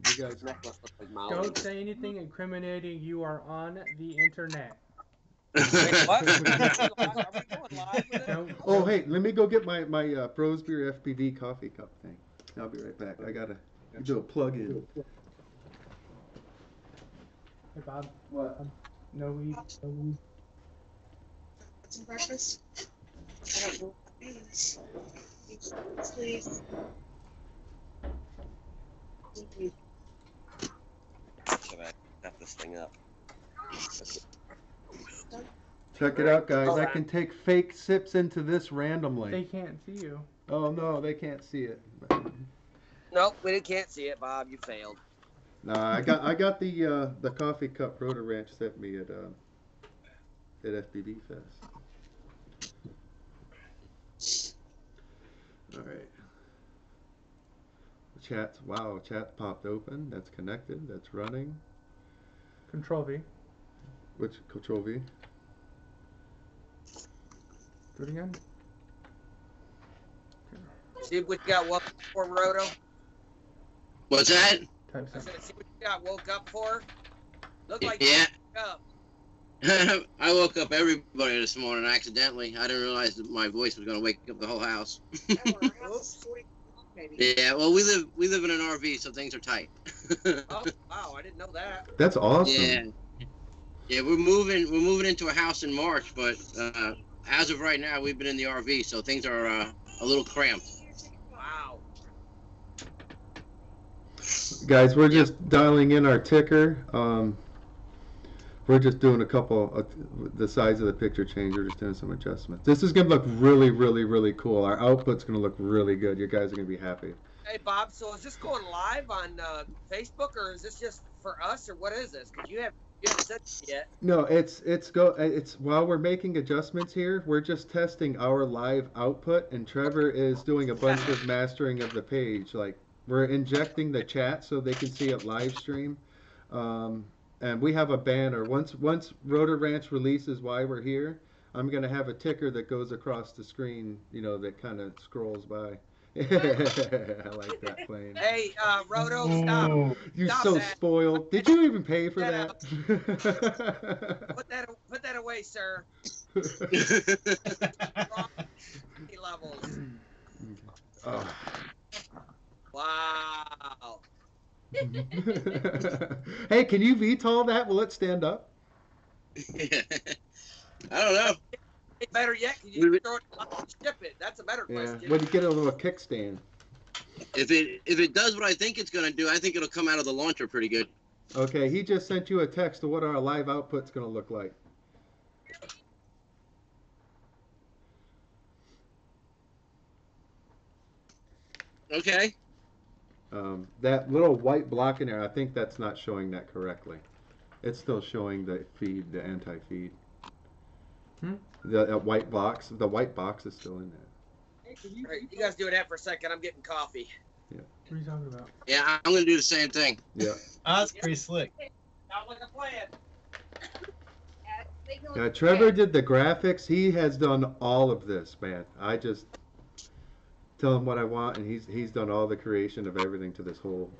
You guys. Necklace looks like Don't Maui. say anything incriminating. You are on the internet. Wait, what? Are we going live with it? No. Oh, no. hey, let me go get my Pros Beer FPV coffee cup thing. I'll be right back. I gotta do a plug in. Hey, Bob. What? No weed. No weed. Some breakfast? I don't know what that means. Please. Should I set this thing up? Check it out, guys. I can take fake sips into this randomly. They can't see you. Oh no, they can't see it. Nope, we can't see it, Bob. You failed. Nah, I got the coffee cup Rotor Ranch sent me at FBB Fest. All right. Chat. Wow, chat popped open. That's connected. That's running. Control V. Which Control V? Do it again. See what you got woke up for, Roto? What's that? Type I something. said, see what you got woke up for? Look like Yeah. you woke up. I woke up everybody this morning accidentally. I didn't realize that my voice was going to wake up the whole house. Oops. Maybe. Yeah, well, we live in an RV, so things are tight. Oh, wow, I didn't know that. That's awesome. Yeah, yeah, we're moving into a house in March, but as of right now, we've been in the RV, so things are a little cramped. Wow. Guys, we're just dialing in our ticker. We're just doing a couple of the size of the picture change. We're just doing some adjustments. This is going to look really, really, really cool. Our output's going to look really good. You guys are going to be happy. Hey, Bob, so is this going live on Facebook, or is this just for us, or what is this? Because you haven't said it yet. No, it's while we're making adjustments here, we're just testing our live output, and Trevor is doing a bunch of mastering of the page. Like, we're injecting the chat so they can see it live stream. And we have a banner. Once Rotor Ranch releases why we're here, I'm gonna have a ticker that goes across the screen, that kind of scrolls by. I like that plane. Hey, Roto, stop. You're Stop so that. spoiled. Did you even pay for Yeah. that? Put that away, sir. Wrong levels. Oh. Wow. Hey, can you VTOL that? Will it stand up? I don't know. Better yet, can you throw it and ship it? That's a better Yeah. question. When you get a little kickstand. If it does what I think it's gonna do, I think it'll come out of the launcher pretty good. Okay, he just sent you a text of what our live output's going to look like. Okay. That little white block in there, I think that's not showing that correctly. It's still showing the feed, the anti-feed. The white box is still in there. All right, you guys do that for a second. I'm getting coffee. Yeah. What are you talking about? Yeah, I'm gonna do the same thing. Yeah. Oh, that's pretty slick. Sounds like a plan. Yeah, Trevor did the graphics. He has done all of this, man. I just tell him what I want, and he's done all the creation of everything to this whole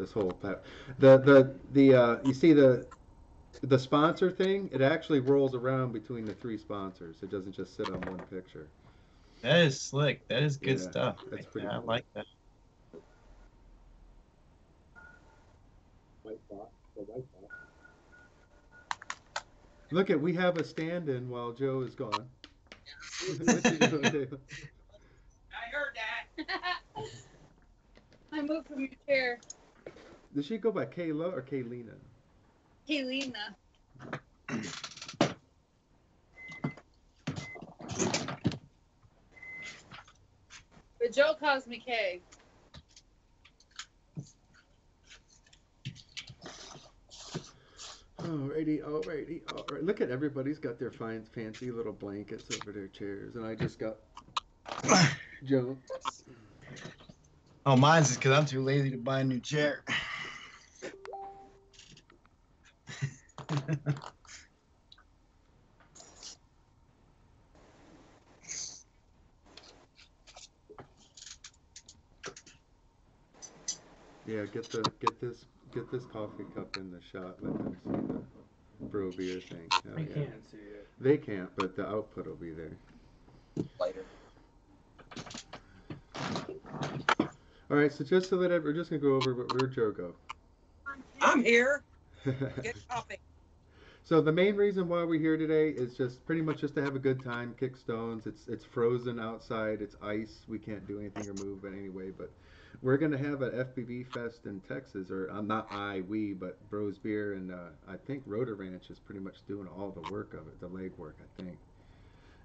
you see the sponsor thing. It actually rolls around between the three sponsors. It doesn't just sit on one picture. That is slick. That is good Yeah, stuff. that's pretty I cool. like that. Look at, we have a stand-in while Joe is gone. I heard that. I moved from your chair. Does she go by Kayla or Kaylina? Kaylina. But Joe calls me Kay. Alrighty. Look at everybody's got their fine, fancy little blankets over their chairs, and I just got Joe. Oh, mine's just because I'm too lazy to buy a new chair. Yeah, get this Get this coffee cup in the shot. Let them see the brew beer thing. Oh, I yeah. can't see it. They can't, but the output will be there. Later. All right, so just so that we're just gonna go over where Joe go. I'm here. Get coffee. So the main reason why we're here today is just pretty much just to have a good time, kick stones. It's frozen outside. It's ice. We can't do anything or move in any way. But we're gonna have an FPV fest in Texas, or not we, but Bros Beer and I think Rotor Ranch is pretty much doing all the work of it, the legwork, I think.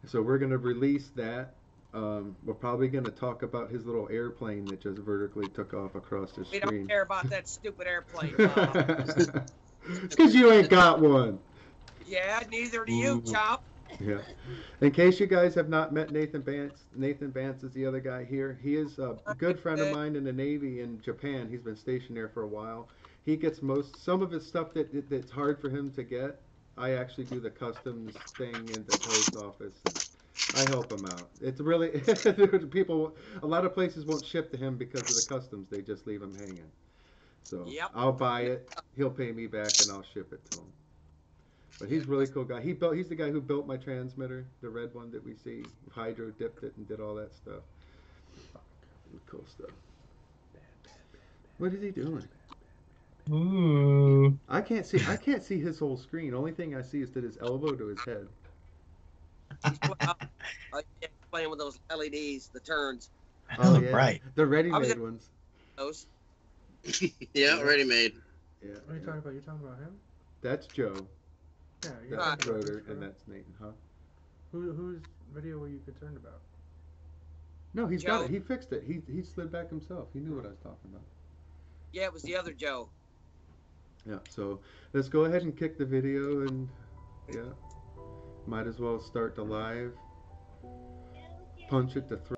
So we're gonna release that. We're probably gonna talk about his little airplane that just vertically took off across the We screen. don't care about that stupid airplane. It's because you ain't got one. Yeah, neither do you, Chop. Yeah. In case you guys have not met Nathan Bantz is the other guy here. He is a good friend of mine in the Navy in Japan. He's been stationed there for a while. He gets some of his stuff that's hard for him to get. I actually do the customs thing in the post office. I help him out. It's really people. A lot of places won't ship to him because of the customs. They just leave him hanging. So Yep. I'll buy it. He'll pay me back, and I'll ship it to him. But he's a really cool guy. He's the guy who built my transmitter, the red one that we see. Hydro dipped it and did all that stuff. Cool stuff. What is he doing? Ooh. I can't see his whole screen. Only thing I see is to his elbow to his head. Yeah, playing with those LEDs, the turns. They look bright. The ready-made ones. Those. Yeah, ready made. Yeah. What are you talking about? You're talking about him? That's Joe. Yeah, you're That's talking about Rotor, Joe. and that's Nathan, huh? Whose video were you concerned about? No, he's got Joe. it. He fixed it. He slid back himself. He knew what I was talking about. Yeah, it was the other Joe. Yeah, so let's go ahead and kick the video, and yeah, might as well start the live. Punch it to throw.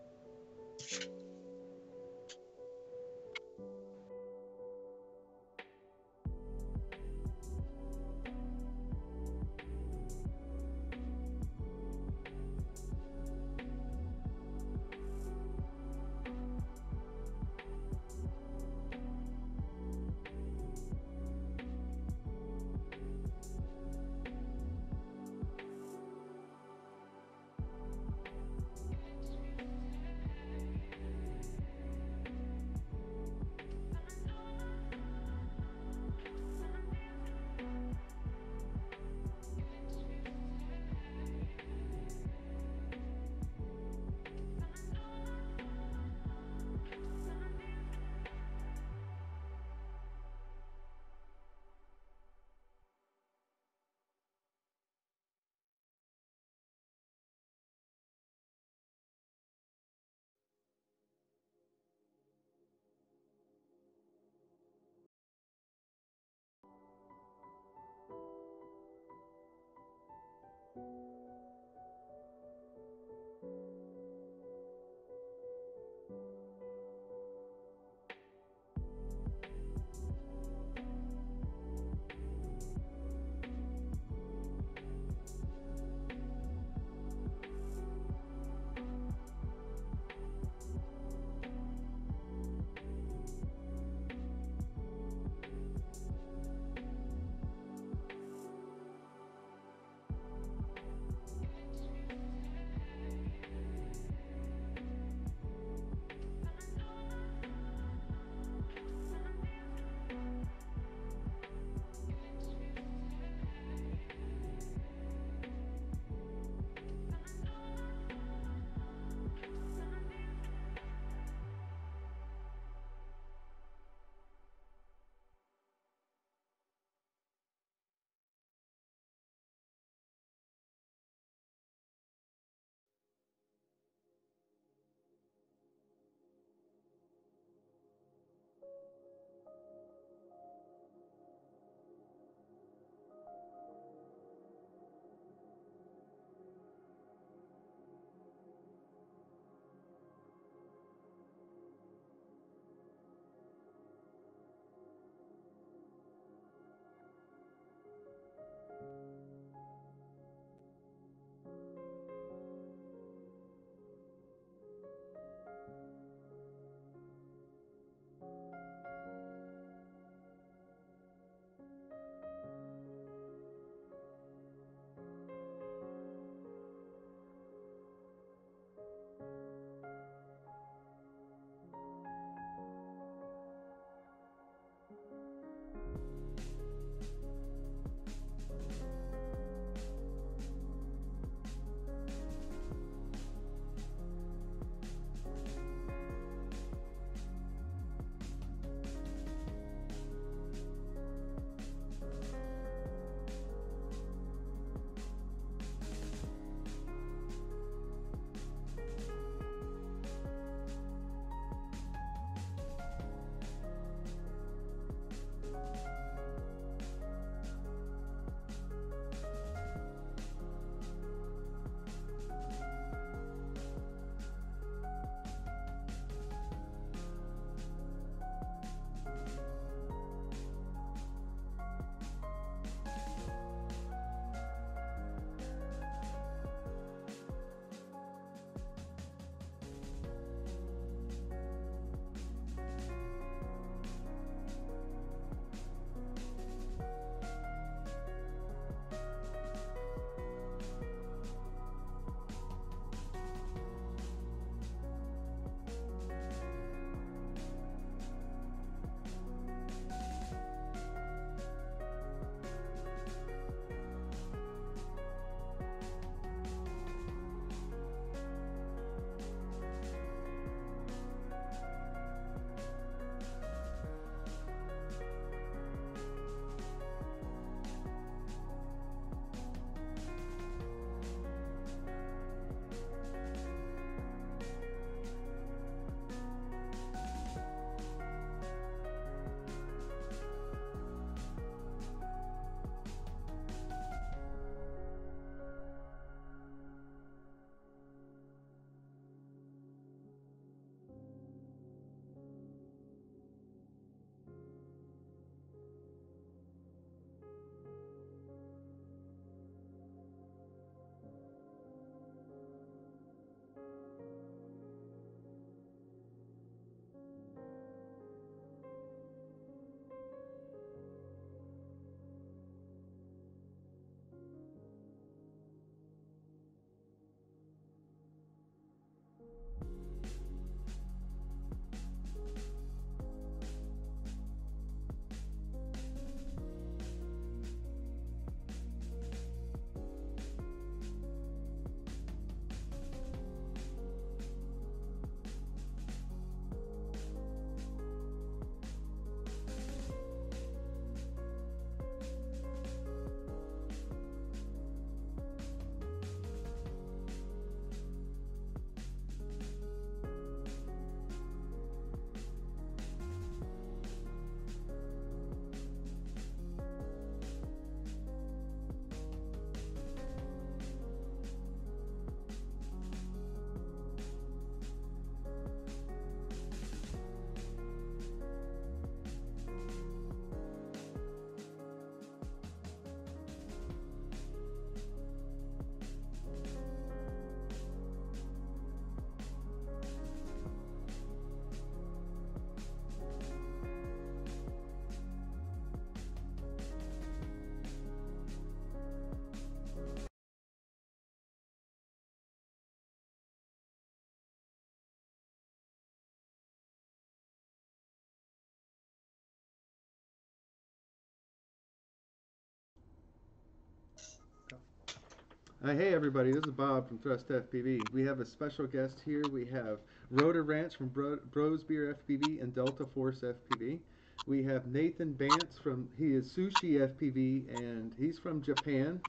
Hey everybody, this is Bob from Thrust-FPV. We have a special guest here. We have Rotor Ranch from Bros Beer FPV and Delta Force FPV. We have Nathan Bantz he is Sushi FPV and he's from Japan.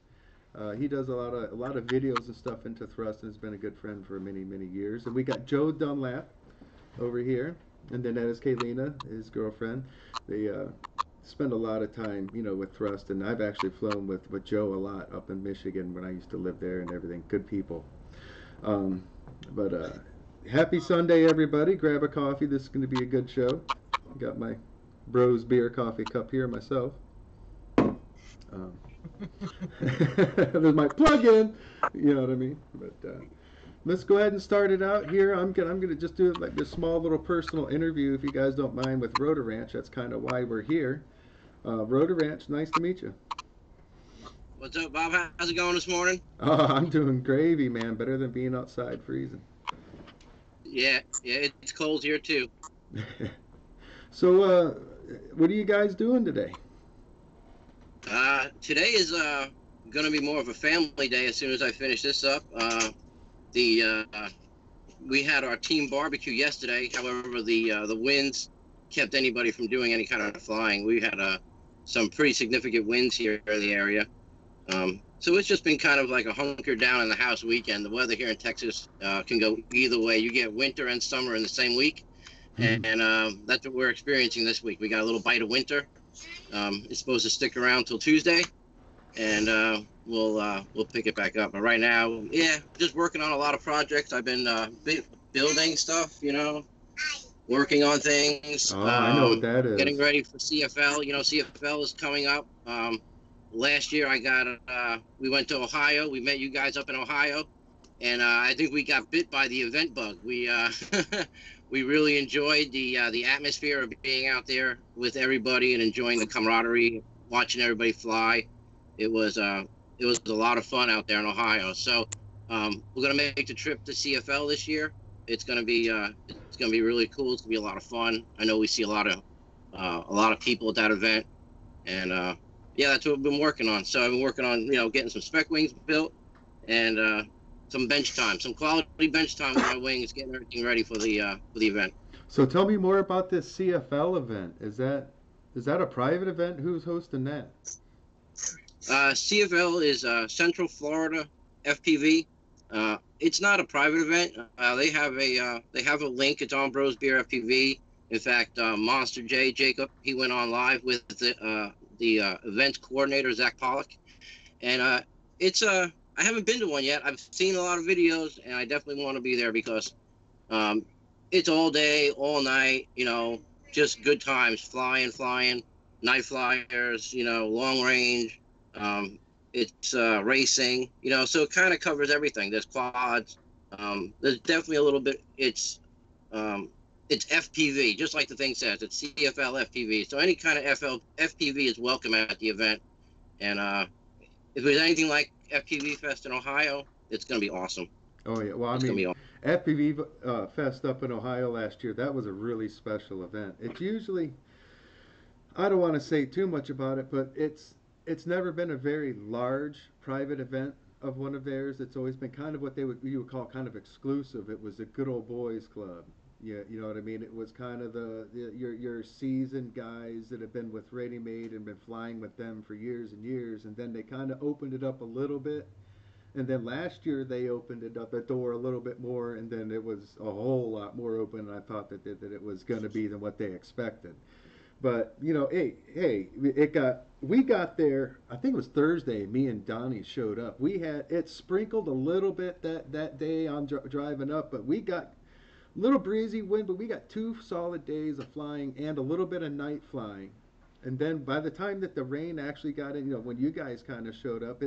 He does a lot of videos and stuff into Thrust and has been a good friend for many years. And we got Joe Dunlap over here, and then that is Kaylina, his girlfriend. They spend a lot of time, with Thrust, and I've actually flown with Joe a lot up in Michigan when I used to live there and everything. Good people. Um, but happy Sunday, everybody. Grab a coffee. This is going to be a good show. Got my Bros Beer coffee cup here myself. Um, there's my plug-in. You know what I mean? But let's go ahead and start it out here. I'm gonna just do like this small little personal interview, if you guys don't mind, with Rotor Ranch. That's kind of why we're here. Rotor Ranch, nice to meet you. What's up, Bob? How's it going this morning? Oh, I'm doing gravy, man. Better than being outside freezing. Yeah, it's cold here too. So, what are you guys doing today? Today is going to be more of a family day as soon as I finish this up. We had our team barbecue yesterday. However, the winds kept anybody from doing any kind of flying. We had some pretty significant winds here in the area. So it's just been kind of like a hunker down in the house weekend. The weather here in Texas can go either way. You get winter and summer in the same week. And that's what we're experiencing this week. We got a little bite of winter. It's supposed to stick around till Tuesday, and we'll pick it back up. But right now, yeah, just working on a lot of projects. I've been building stuff, working on things. Oh, I know what that is. Getting ready for CFL. CFL is coming up. Last year we went to Ohio. We met you guys up in Ohio, and I think we got bit by the event bug. We we really enjoyed the atmosphere of being out there with everybody and enjoying the camaraderie, watching everybody fly. It was a lot of fun out there in Ohio. So we're gonna make the trip to CFL this year. It's gonna be really cool. It's gonna be a lot of fun. I know we see a lot of people at that event, and yeah, that's what we've been working on. So I've been working on getting some spec wings built and some bench time, some quality bench time with my wings, getting everything ready for the event. So tell me more about this CFL event. Is that a private event? Who's hosting that? CFL is Central Florida FPV. It's not a private event. They have a link. It's on Bros Beer FPV. In fact, Monster J Jacob, he went on live with the events coordinator Zach Pollock, and I haven't been to one yet. I've seen a lot of videos, and I definitely want to be there because it's all day, all night, just good times, flying, night flyers, long range. It's racing, so it kind of covers everything. There's quads. There's definitely a little bit. It's FPV, just like the thing says. It's CFL FPV. So any kind of FPV is welcome at the event. And if there's anything like FPV Fest in Ohio, it's going to be awesome. Oh yeah, well I mean, FPV Fest up in Ohio last year, that was a really special event. It's usually, I don't want to say too much about it, but it's never been a very large private event of one of theirs. It's always been kind of what you would call kind of exclusive. It was a good old boys club. Yeah, you know what I mean? It was kind of your seasoned guys that have been with Ready Made and been flying with them for years and years, and then they kind of opened it up a little bit. And then last year they opened it up the door a little bit more, and then it was a whole lot more open. And I thought that it was going to be than what they expected. But hey, we got there. I think it was Thursday. Me and Donnie showed up. It sprinkled a little bit that day on driving up, but we got a little breezy wind. But we got 2 solid days of flying and a little bit of night flying. And then by the time that the rain actually got in, when you guys kind of showed up,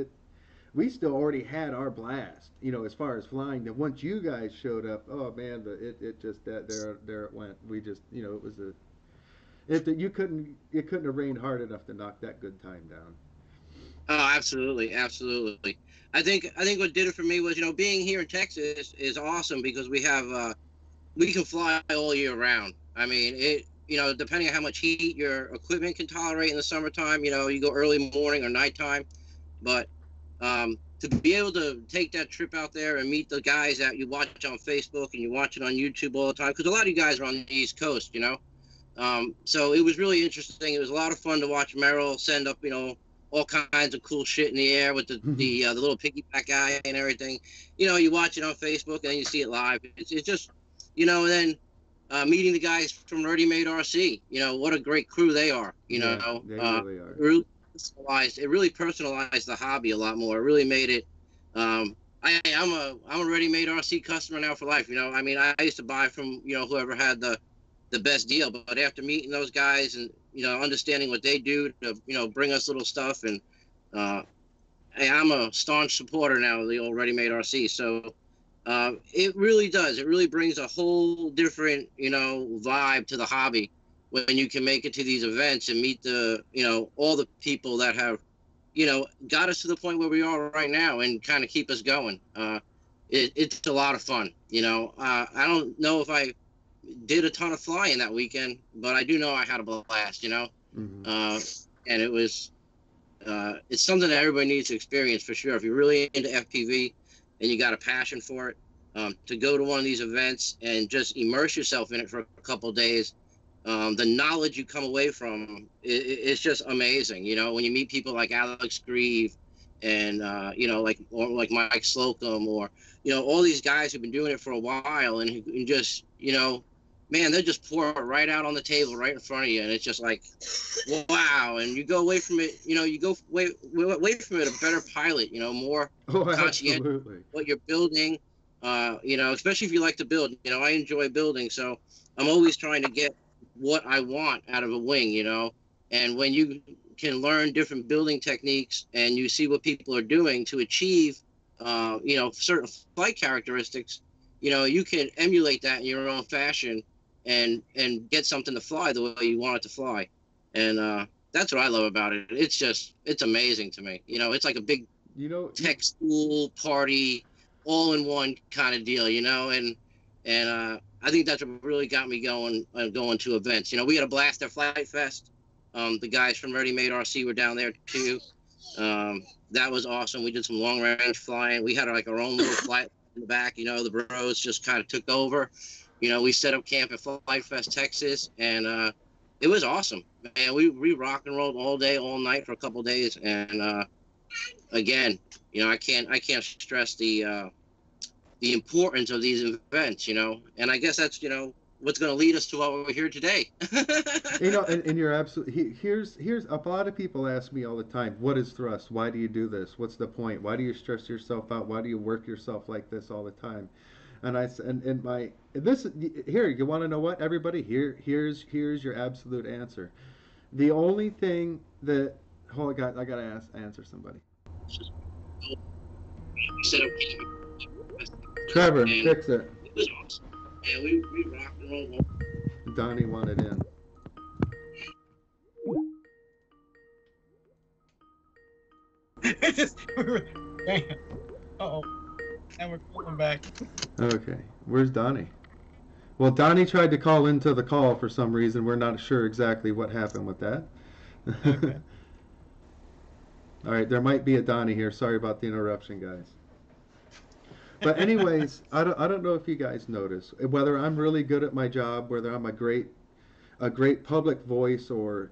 we still already had our blast, as far as flying. Then once you guys showed up, oh man, it just there it went. We just, it was it couldn't have rained hard enough to knock that good time down. Oh, absolutely. I think what did it for me was, being here in Texas is awesome because we have we can fly all year round. I mean, depending on how much heat your equipment can tolerate in the summertime, you go early morning or nighttime, but to be able to take that trip out there and meet the guys that you watch on Facebook and you watch it on YouTube all the time, because a lot of you guys are on the East Coast, you know. So it was really interesting. It was a lot of fun to watch Merrill send up, you know, all kinds of cool shit in the air with the little piggyback guy and everything. You know, you watch it on Facebook and then you see it live. It's just, you know, and then meeting the guys from Ready Made RC. You know, what a great crew they are. You know, they really are. It really personalized the hobby a lot more. It really made it. I'm a Ready Made RC customer now for life. You know, I mean, I used to buy from, you know, whoever had the best deal, but after meeting those guys and, you know, understanding what they do to, you know, bring us little stuff, and I'm a staunch supporter now of the old Ready Made RC. So it really does. It really brings a whole different, you know, vibe to the hobby when you can make it to these events and meet the, you know, all the people that have, you know, got us to the point where we are right now and kind of keep us going. It's a lot of fun. You know, I don't know if I did a ton of flying that weekend, but I do know I had a blast, you know. And it was it's something that everybody needs to experience for sure. If you're really into FPV and you got a passion for it, to go to one of these events and just immerse yourself in it for a couple of days, the knowledge you come away from, it's just amazing. You know, when you meet people like Alex Grieve and you know, like Mike Slocum, or, you know, all these guys who've been doing it for a while, and just, you know, man, they'll just pour it right out on the table right in front of you, and it's just like, wow. And you go away from it, you know, you go away from it a better pilot, you know, more conscientious what you're building, you know, especially if you like to build. You know, I enjoy building, so I'm always trying to get what I want out of a wing, you know. And when you can learn different building techniques and you see what people are doing to achieve, you know, certain flight characteristics, you know, you can emulate that in your own fashion and get something to fly the way you want it to fly. And that's what I love about it. It's amazing to me. You know, it's like a big, you know, tech school party, all in one kind of deal, you know. And I think that's what really got me going to events. You know, we had a blast at Flight Fest. The guys from Ready Made RC were down there too. That was awesome. We did some long range flying. We had like our own little flight in the back. You know, the bros just kind of took over. You know, we set up camp at Flight Fest, Texas, and it was awesome. Man, we rock and rolled all day, all night for a couple of days. And again, you know, I can't stress the importance of these events. You know, and I guess that's, you know, what's going to lead us to what we're here today. You know, and you're absolutely, here's a lot of people ask me all the time, what is thrust? Why do you do this? What's the point? Why do you stress yourself out? Why do you work yourself like this all the time? And here, you want to know what, everybody? Here's your absolute answer. The only thing that, hold on, I gotta answer somebody. Trevor, fix it. It was awesome. Yeah, we rocked and rolled. Donnie wanted in. Uh-oh. And we're calling back. Okay, where's Donnie? Well, Donnie tried to call into the call for some reason. We're not sure exactly what happened with that. Okay. All right, there might be a Donnie here. Sorry about the interruption, guys. But anyways, I don't know if you guys notice whether I'm really good at my job, whether I'm a great public voice, or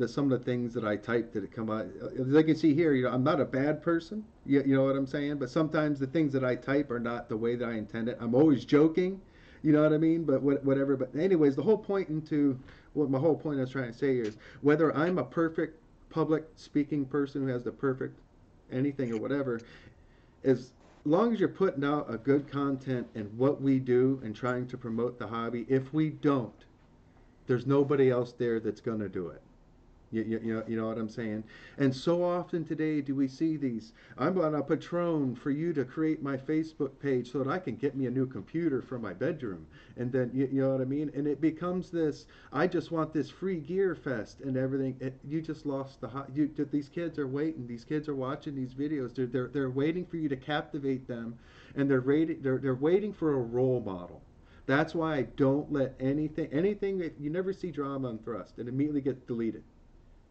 some of the things that I type that come out. As you can see here, you know, I'm not a bad person. You know what I'm saying? But sometimes the things that I type are not the way that I intend it. I'm always joking. You know what I mean? But whatever. But anyways, my whole point I was trying to say here is, whether I'm a perfect public speaking person who has the perfect anything or whatever, as long as you're putting out a good content and what we do and trying to promote the hobby, if we don't, there's nobody else there that's going to do it. You know what I'm saying? And so often today do we see these, I'm on a Patron for you to create my Facebook page so that I can get me a new computer for my bedroom. And then, you know what I mean? And it becomes this, I just want this free gear fest and everything. You just lost these kids are waiting. These kids are watching these videos. They're waiting for you to captivate them, and they're waiting for a role model. That's why I don't let anything that you never see drama on Thrust, it immediately gets deleted.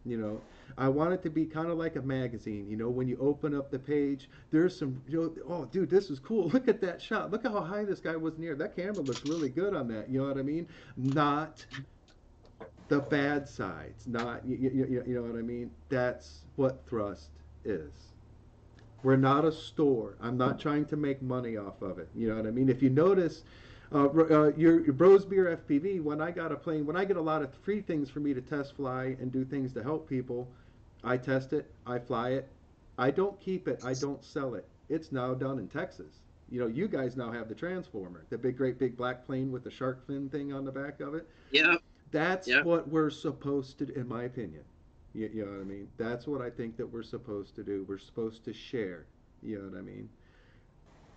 You know, I want it to be kind of like a magazine. You know, when you open up the page, there's some, you know, oh, dude, this is cool. Look at that shot. Look how high this guy was near. That camera looks really good on that. You know what I mean? Not the bad sides. Not, you know what I mean? That's what Thrust is. We're not a store. I'm not trying to make money off of it. You know what I mean? If you notice, your Bros Beer FPV, when I got a plane, when I get a lot of free things for me to test fly and do things to help people, I test it, I fly it. I don't keep it, I don't sell it. It's now done in Texas. You know, you guys now have the Transformer, the big, great big black plane with the shark fin thing on the back of it. Yeah. That's Yeah. what we're supposed to, in my opinion. You know what I mean? That's what I think that we're supposed to do. We're supposed to share. You know what I mean?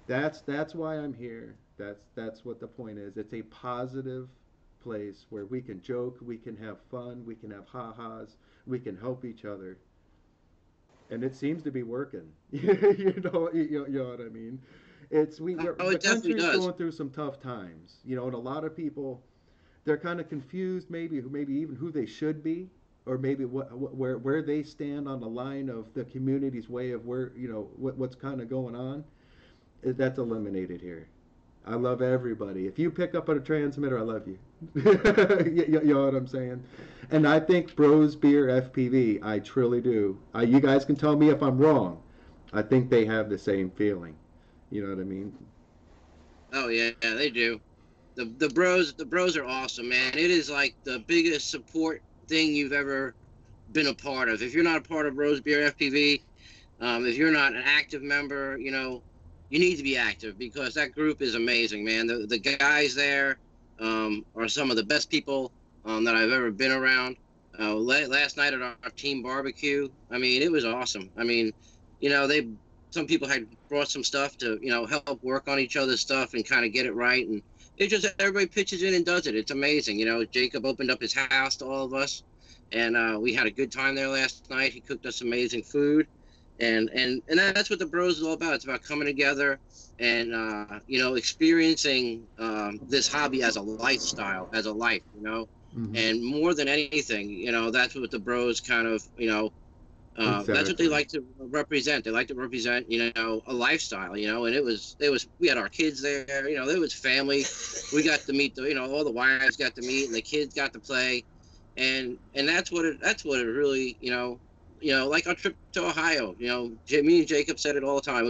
That's why I'm here. That's what the point is. It's a positive place where we can joke, we can have fun, we can have ha-has, we can help each other, and it seems to be working. You know what I mean? Oh, The it definitely country's does. going through some tough times. You know, and a lot of people, they're kind of confused, maybe even who they should be, or maybe where they stand on the line of the community's way of where, you know, what's kind of going on. That's eliminated here. I love everybody. If you pick up on a transmitter, I love you. You know what I'm saying? And I think Bros Beer FPV, I truly do. You guys can tell me if I'm wrong. I think they have the same feeling. You know what I mean? Oh yeah, yeah, they do. The bros are awesome, man. It is like the biggest support thing you've ever been a part of. If you're not a part of Bros Beer FPV, if you're not an active member, you know, you need to be active because that group is amazing, man. The guys there are some of the best people that I've ever been around. Last night at our team barbecue, I mean, it was awesome. I mean, you know, some people had brought some stuff to, you know, help work on each other's stuff and kind of get it right. And it just, everybody pitches in and does it. It's amazing. You know, Jacob opened up his house to all of us, and we had a good time there last night. He cooked us amazing food. And that's what the Bros is all about. It's about coming together and, you know, experiencing this hobby as a lifestyle, as a life, you know. Mm-hmm. And more than anything, you know, that's what the Bros kind of, you know, Exactly. that's what they like to represent. They like to represent, you know, a lifestyle, you know. And we had our kids there, you know, there was family. We got to meet you know, all the wives got to meet and the kids got to play. And that's what it really, you know, like our trip to Ohio, you know, me and Jacob said it all the time.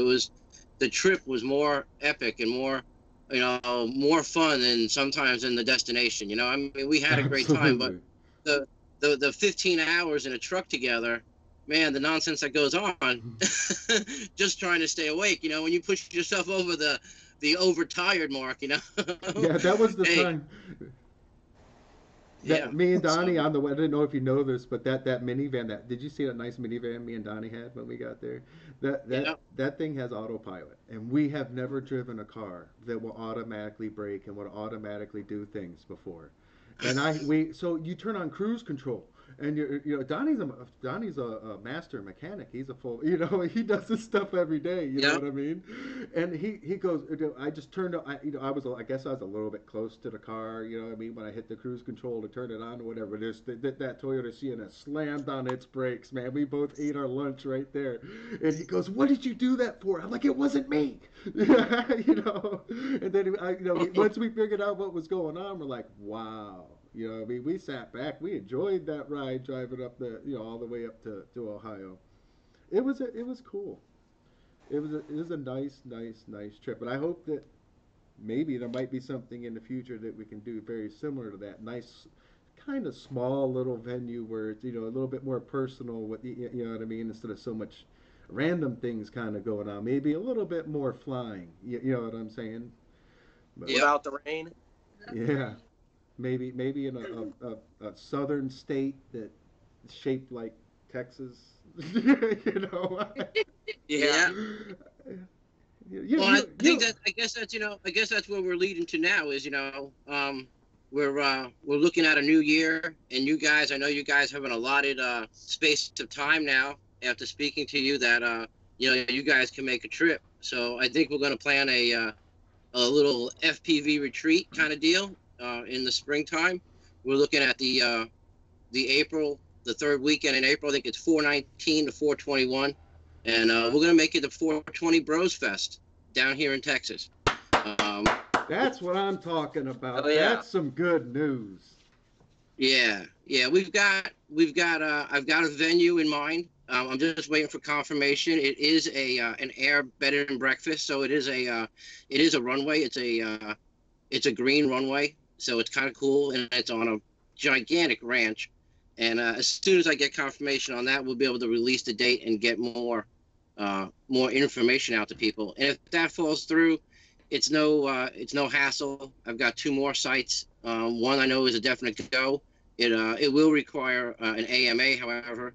The trip was more epic and more, you know, more fun than sometimes in the destination. You know, I mean, we had a great time, but the 15 hours in a truck together, man, the nonsense that goes on, just trying to stay awake. You know, when you push yourself over the overtired mark, you know. Yeah, that was the time. Yeah. Me and Donnie on the way. I didn't know if you know this, but that minivan. Did you see that nice minivan me and Donnie had when we got there? That thing has autopilot, and we have never driven a car that will automatically brake and will automatically do things before. And so you turn on cruise control, and you know Donnie's a master mechanic. He's a full, you know, he does this stuff every day. You know what I mean? And he goes. I just turned. I guess I was a little bit close to the car. You know what I mean? When I hit the cruise control to turn it on or whatever, that Toyota Sienna slammed on its brakes. Man, we both ate our lunch right there. And he goes, "What did you do that for?" I'm like, "It wasn't me." You know. And then once we figured out what was going on, we're like, "Wow." You know, I mean, we sat back, we enjoyed that ride driving up all the way up to Ohio. It was cool. It was a nice trip, and I hope that maybe there might be something in the future that we can do very similar to that. Nice, kind of small little venue where it's, you know, a little bit more personal with you know what I mean, instead of so much random things kind of going on. Maybe a little bit more flying. You know what I'm saying? But, Without the rain. yeah. Maybe in a southern state that's shaped like Texas, you know. Yeah. Well, I guess that's where we're leading to now is, you know, we're looking at a new year, and you guys, I know you guys have an allotted space of time now after speaking to you that you know, you guys can make a trip. So I think we're going to plan a little FPV retreat kind of deal. In the springtime, we're looking at the April the third weekend in April. I think it's 419 to 421, and we're gonna make it the 420 Bros Fest down here in Texas. That's what I'm talking about. Oh, yeah. That's some good news. Yeah, I've got a venue in mind. I'm just waiting for confirmation. It is an air bed and breakfast, so it is a runway. It's a green runway, so it's kind of cool, and it's on a gigantic ranch. And as soon as I get confirmation on that, we'll be able to release the date and get more information out to people. And if that falls through, it's no hassle. I've got 2 more sites. One I know is a definite go. It will require an AMA, however,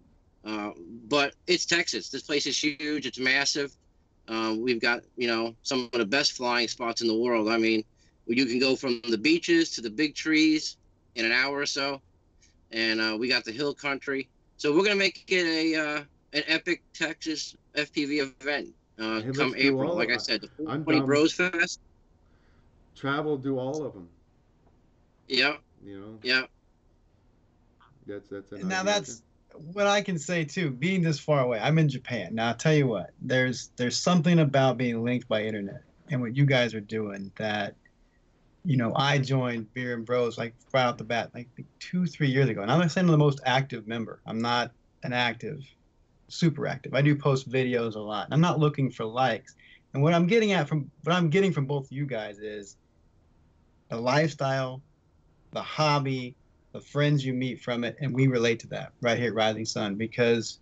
but it's Texas. This place is huge. It's massive. We've got some of the best flying spots in the world. I mean, you can go from the beaches to the big trees in an hour or so, and we got the hill country. So we're gonna make it an epic Texas FPV event come April. Like I said, the 420 Bros Fest. Travel, do all of them. Yeah. Yeah. That's now that's what I can say too. Being this far away, I'm in Japan. Now I'll tell you what. There's something about being linked by internet and what you guys are doing that. I joined Beer and Bros like right off the bat, like 2-3 years ago, and I'm not saying I'm the most active member. I'm not an active, super active. I do post videos a lot. I'm not looking for likes. And what I'm getting from both of you guys is the lifestyle, the hobby, the friends you meet from it, and we relate to that right here at Rising Sun, because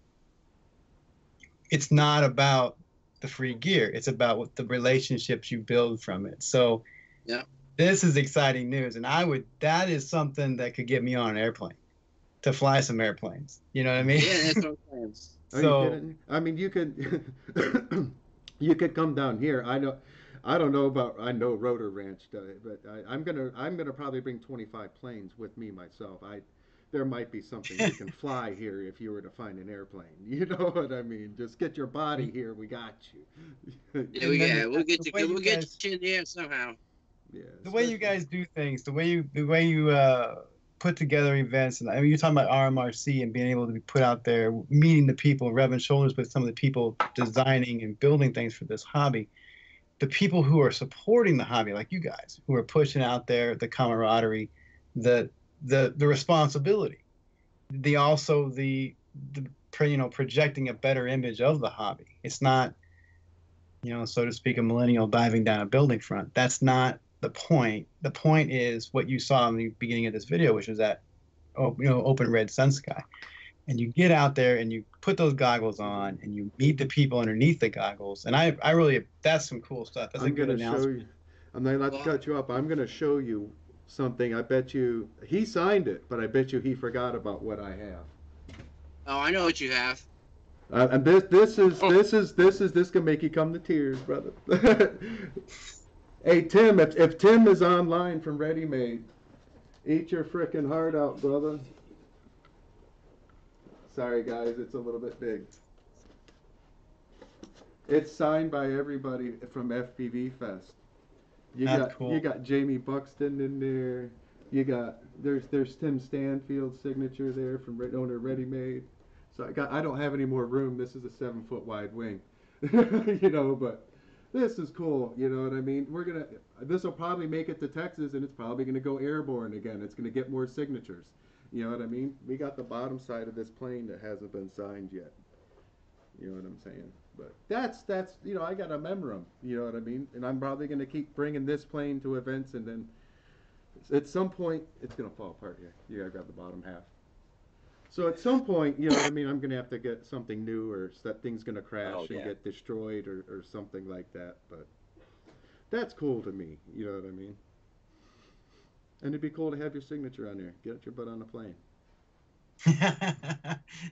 it's not about the free gear. It's about what the relationships you build from it. So yeah, this is exciting news, and that is something that could get me on an airplane to fly some airplanes. You know what I mean? Yeah, that's what I'm saying. Are you kidding? I mean, you could you could come down here. I know Rotor Ranch does it, but I'm gonna probably bring 25 planes with me myself. There might be something you can fly here if you were to find an airplane. You know what I mean? Just get your body here. We got you. Yeah, we'll get you in the air somehow. Yeah. The way you guys do things, the way you put together events, and I mean, you're talking about RMRC and being able to be put out there, meeting the people, rubbing shoulders with some of the people designing and building things for this hobby. The people who are supporting the hobby, like you guys, who are pushing out there the camaraderie, the responsibility, the projecting a better image of the hobby. It's not, so to speak, a millennial diving down a building front. That's not the point. The point is what you saw in the beginning of this video, which was that, open red sun sky. And you get out there and you put those goggles on and you meet the people underneath the goggles. And I really, that's some cool stuff. That's a good announcement. I'm not to cut you up. I'm going to show you something. I bet you he signed it, but I bet you he forgot about what I have. Oh, I know what you have. And this can make you come to tears, brother. Hey Tim, if Tim is online from Ready Made, eat your frickin' heart out, brother. Sorry guys, it's a little bit big. It's signed by everybody from FPV Fest. You got Jamie Buxton in there. There's Tim Stanfield's signature there from owner Ready Made. So I don't have any more room. This is a 7-foot wide wing, but this is cool. You know what I mean? This will probably make it to Texas, and it's probably gonna go airborne again. It's gonna get more signatures. You know what I mean? We got the bottom side of this plane that hasn't been signed yet. You know what I'm saying? But that's I got to remember them. You know what I mean? And I'm probably going to keep bringing this plane to events, and then at some point it's going to fall apart here. You got to grab the bottom half. So at some point, you know what I mean, I'm going to have to get something new, or that thing's going to crash and get destroyed or something like that. But that's cool to me. You know what I mean? And it'd be cool to have your signature on there. Get your butt on the plane.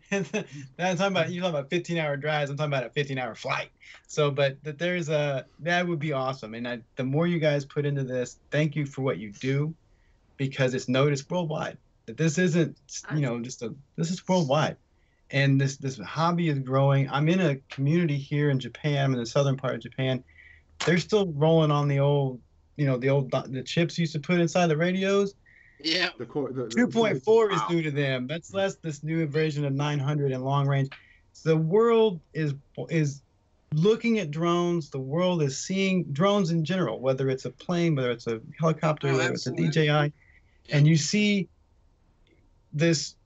That's you're talking about 15-hour drives. I'm talking about a 15-hour flight. So, but that would be awesome. And the more you guys put into this, thank you for what you do, because it's noticed worldwide. That this isn't, this is worldwide, and this hobby is growing. I'm in a community here in Japan. I'm in the southern part of Japan. They're still rolling on the old. The chips used to put inside the radios. Yeah. The core. The 2.4 is Wow. new to them. That's less this new version of 900 and long range. The world is looking at drones. The world is seeing drones in general, whether it's a plane, whether it's a helicopter, Oh, whether it's a absolutely. DJI, and you see this.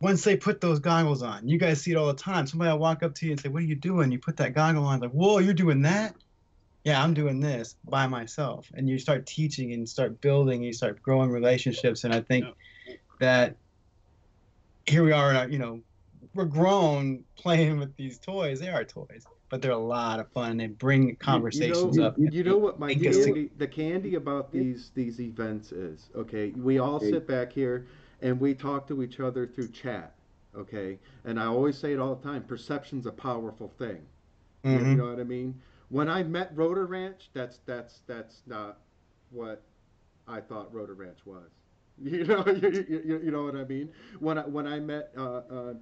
Once they put those goggles on, you guys see it all the time. Somebody will walk up to you and say, "What are you doing?" You put that goggle on, like, "Whoa, you're doing that?" Yeah, I'm doing this by myself. And you start teaching and start building, and you start growing relationships. And I think that here we are, we're grown playing with these toys. They are toys, but they're a lot of fun. They bring conversations up. You know what my Make us candy, the candy about these events is, okay? We all sit back here and we talk to each other through chat, okay? And I always say it all the time, perception's a powerful thing. You Mhm. know what I mean? When I met Rotor Ranch, that's not what I thought Rotor Ranch was. You know what I mean. When I met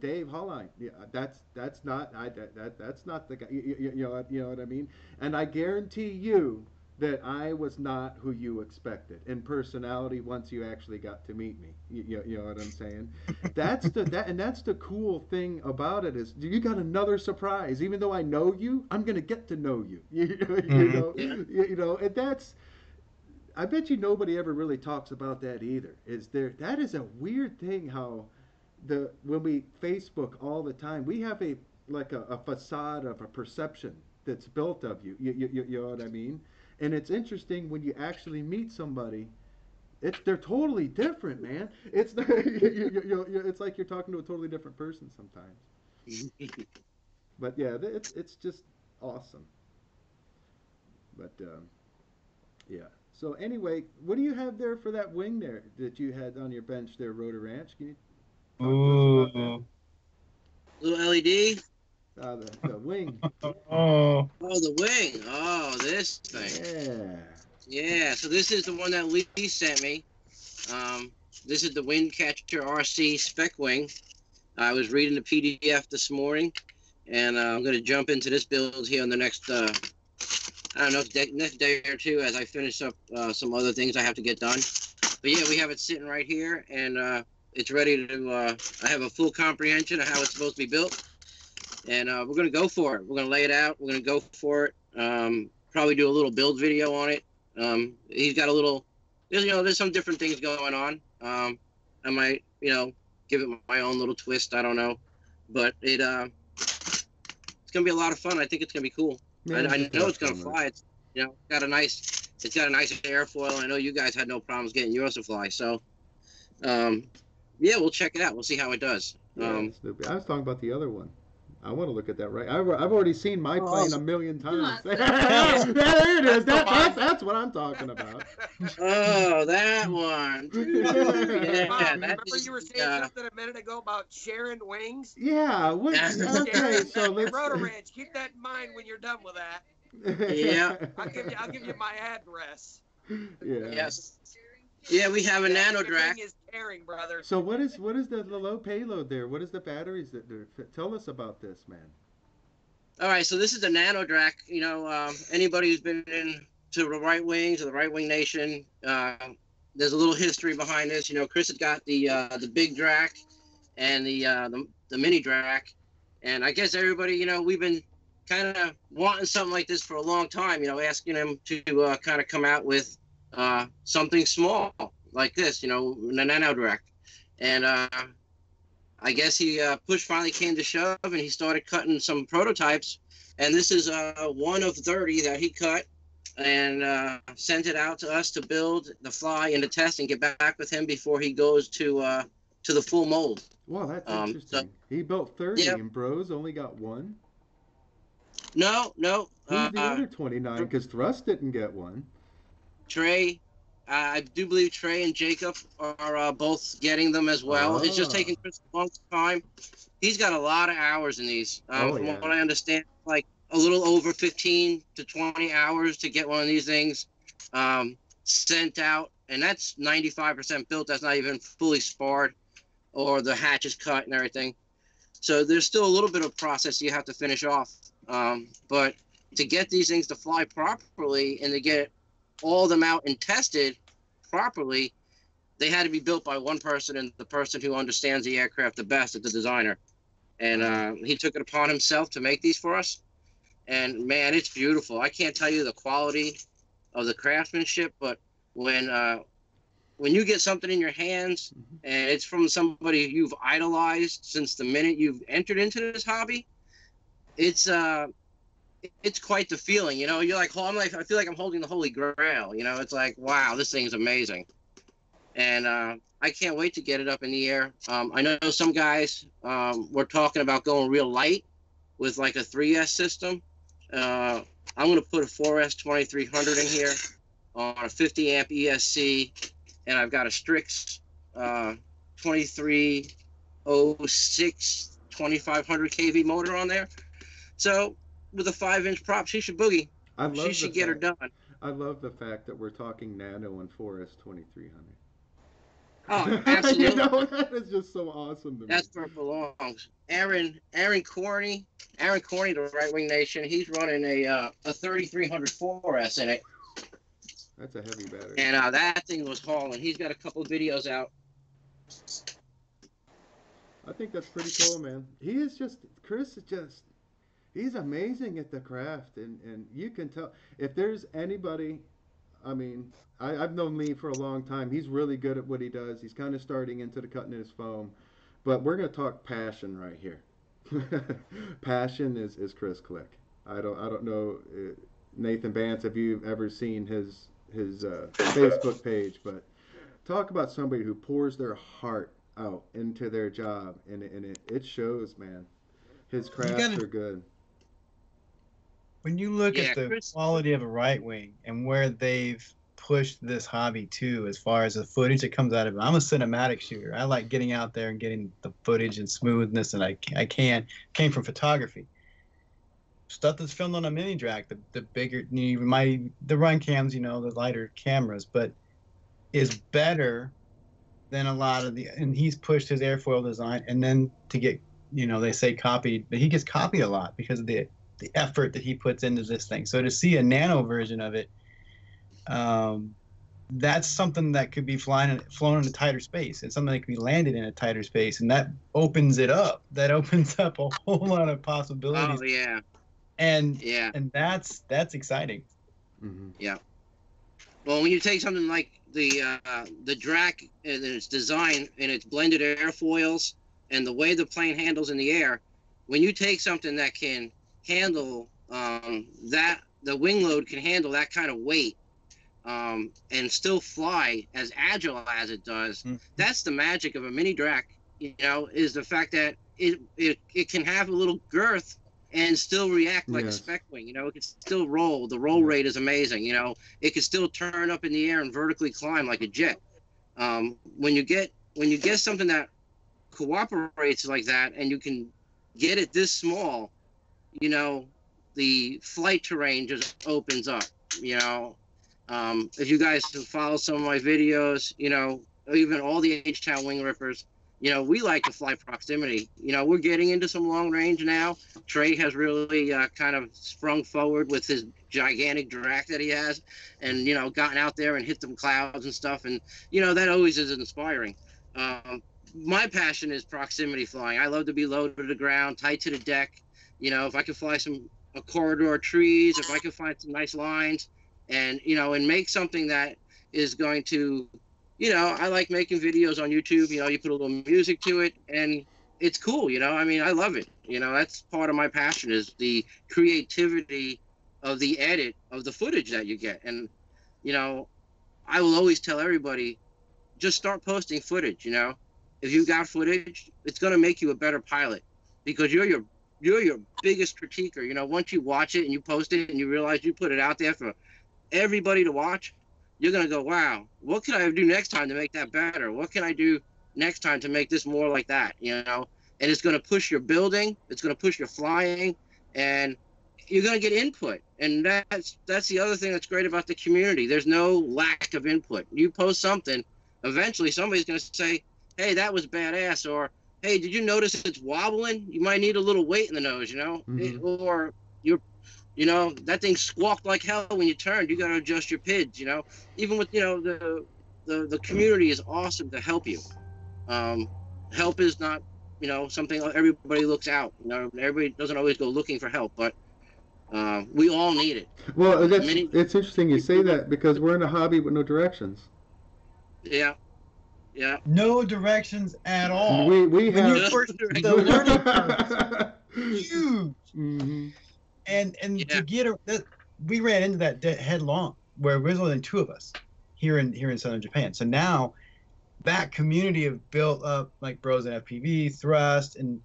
Dave Holline, yeah, that's not that's not the guy. You know what I mean. And I guarantee you that I was not who you expected in personality once you actually got to meet me. You know what I'm saying? That's the cool thing about it is you got another surprise. Even though I know you, I'm gonna get to know you. And that's. I bet you nobody ever really talks about that either. That is a weird thing how when we Facebook all the time, we have a facade of a perception that's built of you. You know what I mean? And it's interesting when you actually meet somebody. They're totally different, man. It's like you're talking to a totally different person sometimes. But yeah, it's just awesome. But yeah. So anyway, what do you have there for that wing there that you had on your bench there, Rotor Ranch? Can you talk to us about that? Ooh. Little LED. The wing. Oh. Oh, the wing. Oh, this thing. Yeah. Yeah. So this is the one that Lee sent me. This is the Windcatcher RC spec wing. I was reading the PDF this morning, and I'm going to jump into this build here in the next, I don't know, next day or two as I finish up some other things I have to get done. But yeah, we have it sitting right here, and it's ready to, I have a full comprehension of how it's supposed to be built. And we're going to go for it. We're going to lay it out. We're going to go for it. Probably do a little build video on it. He's got a little, there's some different things going on. I might, give it my own little twist. I don't know. But it's going to be a lot of fun. I think it's going to be cool. Yeah, I know it's fun going to with fly. It's got a nice airfoil. I know you guys had no problems getting yours to fly. So, yeah, we'll check it out. We'll see how it does. Yeah, Snoopy. I was talking about the other one. I want to look at that right. I've already seen my plane a million times. There it is. That's what I'm talking about. Oh, that one. Yeah, Bob, that remember is, you were saying something a minute ago about sharing wings? Yeah. Okay. So let's. Rotor Ranch, keep that in mind when you're done with that. Yeah. I'll give you my address. Yeah. Yes. Yeah, we have a nano Shipping drac. is caring, brother. So what is the low payload there? What is the batteries that do? Tell us about this, man. All right, so this is the nano drac. Anybody who's been in to the Right Wings or the Right Wing Nation, there's a little history behind this. Chris has got the big drac and the mini drac, and I guess everybody, we've been kind of wanting something like this for a long time. Asking him to kind of come out with something small like this, the nano drac, and I guess he push finally came to shove, and he started cutting some prototypes, and this is one of 30 that he cut and sent it out to us to build the fly and to test and get back with him before he goes to the full mold. Wow, that's interesting. He built 30 Yep. and Bros only got one. No. Who's the other 29? Because Thrust didn't get one. Trey, I do believe Trey and Jacob are both getting them as well. It's just taking Chris a long time. He's got a lot of hours in these. From what I understand, like a little over 15 to 20 hours to get one of these things sent out. And that's 95% built. That's not even fully sparred or the hatch is cut and everything. So there's still a little bit of process you have to finish off. But to get these things to fly properly and to get all of them out and tested properly, they had to be built by one person, and the person who understands the aircraft the best is the designer. And he took it upon himself to make these for us. And man, it's beautiful. I can't tell you the quality of the craftsmanship, but when you get something in your hands and it's from somebody you've idolized since the minute you've entered into this hobby, it's quite the feeling. You know, you're like, I feel like I'm holding the Holy Grail. You know, it's like, wow, this thing's amazing. And I can't wait to get it up in the air. I know some guys were talking about going real light with like a 3S system. I'm going to put a 4S 2300 in here on a 50 amp ESC, and I've got a Strix 2306 2500 kV motor on there. So with a 5-inch prop, she should boogie. She should get her done. I love the fact that we're talking nano and 4S 2300. Oh, absolutely. You know, that is just so awesome to me. That's where it belongs. Aaron Corney, the Right Wing Nation, he's running a 3300 4S in it. That's a heavy battery. And that thing was hauling. He's got a couple of videos out. I think that's pretty cool, man. Chris is just, he's amazing at the craft. And you can tell, if there's anybody, I mean, I've known Lee for a long time. He's really good at what he does. He's kind of starting into the cutting his foam. But we're going to talk passion right here. Passion is Chris Click. I don't know, Nathan Bance, have you ever seen his Facebook page? But talk about somebody who pours their heart out into their job, and it shows, man. His crafts are good. When you look at the quality of a Right Wing and where they've pushed this hobby to, as far as the footage that comes out of it, I'm a cinematic shooter. I like getting out there and getting the footage and smoothness, and I came from photography. Stuff that's filmed on a mini drag, the bigger, the run cams, the lighter cameras, but is better than a lot of and he's pushed his airfoil design, and then to get, they say copied, but he gets copied a lot because of the effort that he puts into this thing. So to see a nano version of it, that's something that could be flown in a tighter space. It's something that could be landed in a tighter space, and that opens it up. That opens up a whole lot of possibilities. Oh yeah. And that's exciting. Mm-hmm. Yeah. Well, when you take something like the Drac and its design and its blended airfoils and the way the plane handles in the air, when you take something that can handle that, the wing load can handle that kind of weight, and still fly as agile as it does, that's the magic of a mini Drac. Is the fact that it can have a little girth and still react like a spec wing. It can still roll. The roll rate is amazing. It can still turn up in the air and vertically climb like a jet. When you get something that cooperates like that, and you can get it this small, the flight terrain just opens up. If you guys follow some of my videos, even all the H-Town wing rippers, we like to fly proximity. We're getting into some long range now. Trey has really kind of sprung forward with his gigantic Drac that he has, and gotten out there and hit them clouds and stuff, and that always is inspiring. My passion is proximity flying. I love to be low to the ground, tight to the deck. If I can fly a corridor of trees, if I can find some nice lines, and and make something that is going to, I like making videos on YouTube. You put a little music to it, and it's cool. I love it. That's part of my passion, is the creativity of the edit of the footage that you get. And I will always tell everybody, just start posting footage. If you got footage, it's going to make you a better pilot, because you're your biggest critiquer. Once you watch it and you post it and you realize you put it out there for everybody to watch, you're going to go, wow, what can I do next time to make that better? What can I do next time to make this more like that? And it's going to push your building, it's going to push your flying, and you're going to get input. And that's the other thing that's great about the community. There's no lack of input. You post something, eventually somebody's going to say, hey, that was badass, or hey, did you notice it's wobbling? You might need a little weight in the nose, or that thing squawked like hell when you turned. You got to adjust your PIDs, even with, the the community is awesome to help you. Help is not, something everybody looks out. Everybody doesn't always go looking for help, but we all need it. Well, it's interesting you say that because we're in a hobby with no directions. Yeah. Yeah. No directions at all. We when have you first, the learning curve is huge. Mm-hmm. And to get we ran into that headlong where there's only 2 of us here in southern Japan. So now that community have built up like Bros in FPV, Thrust, and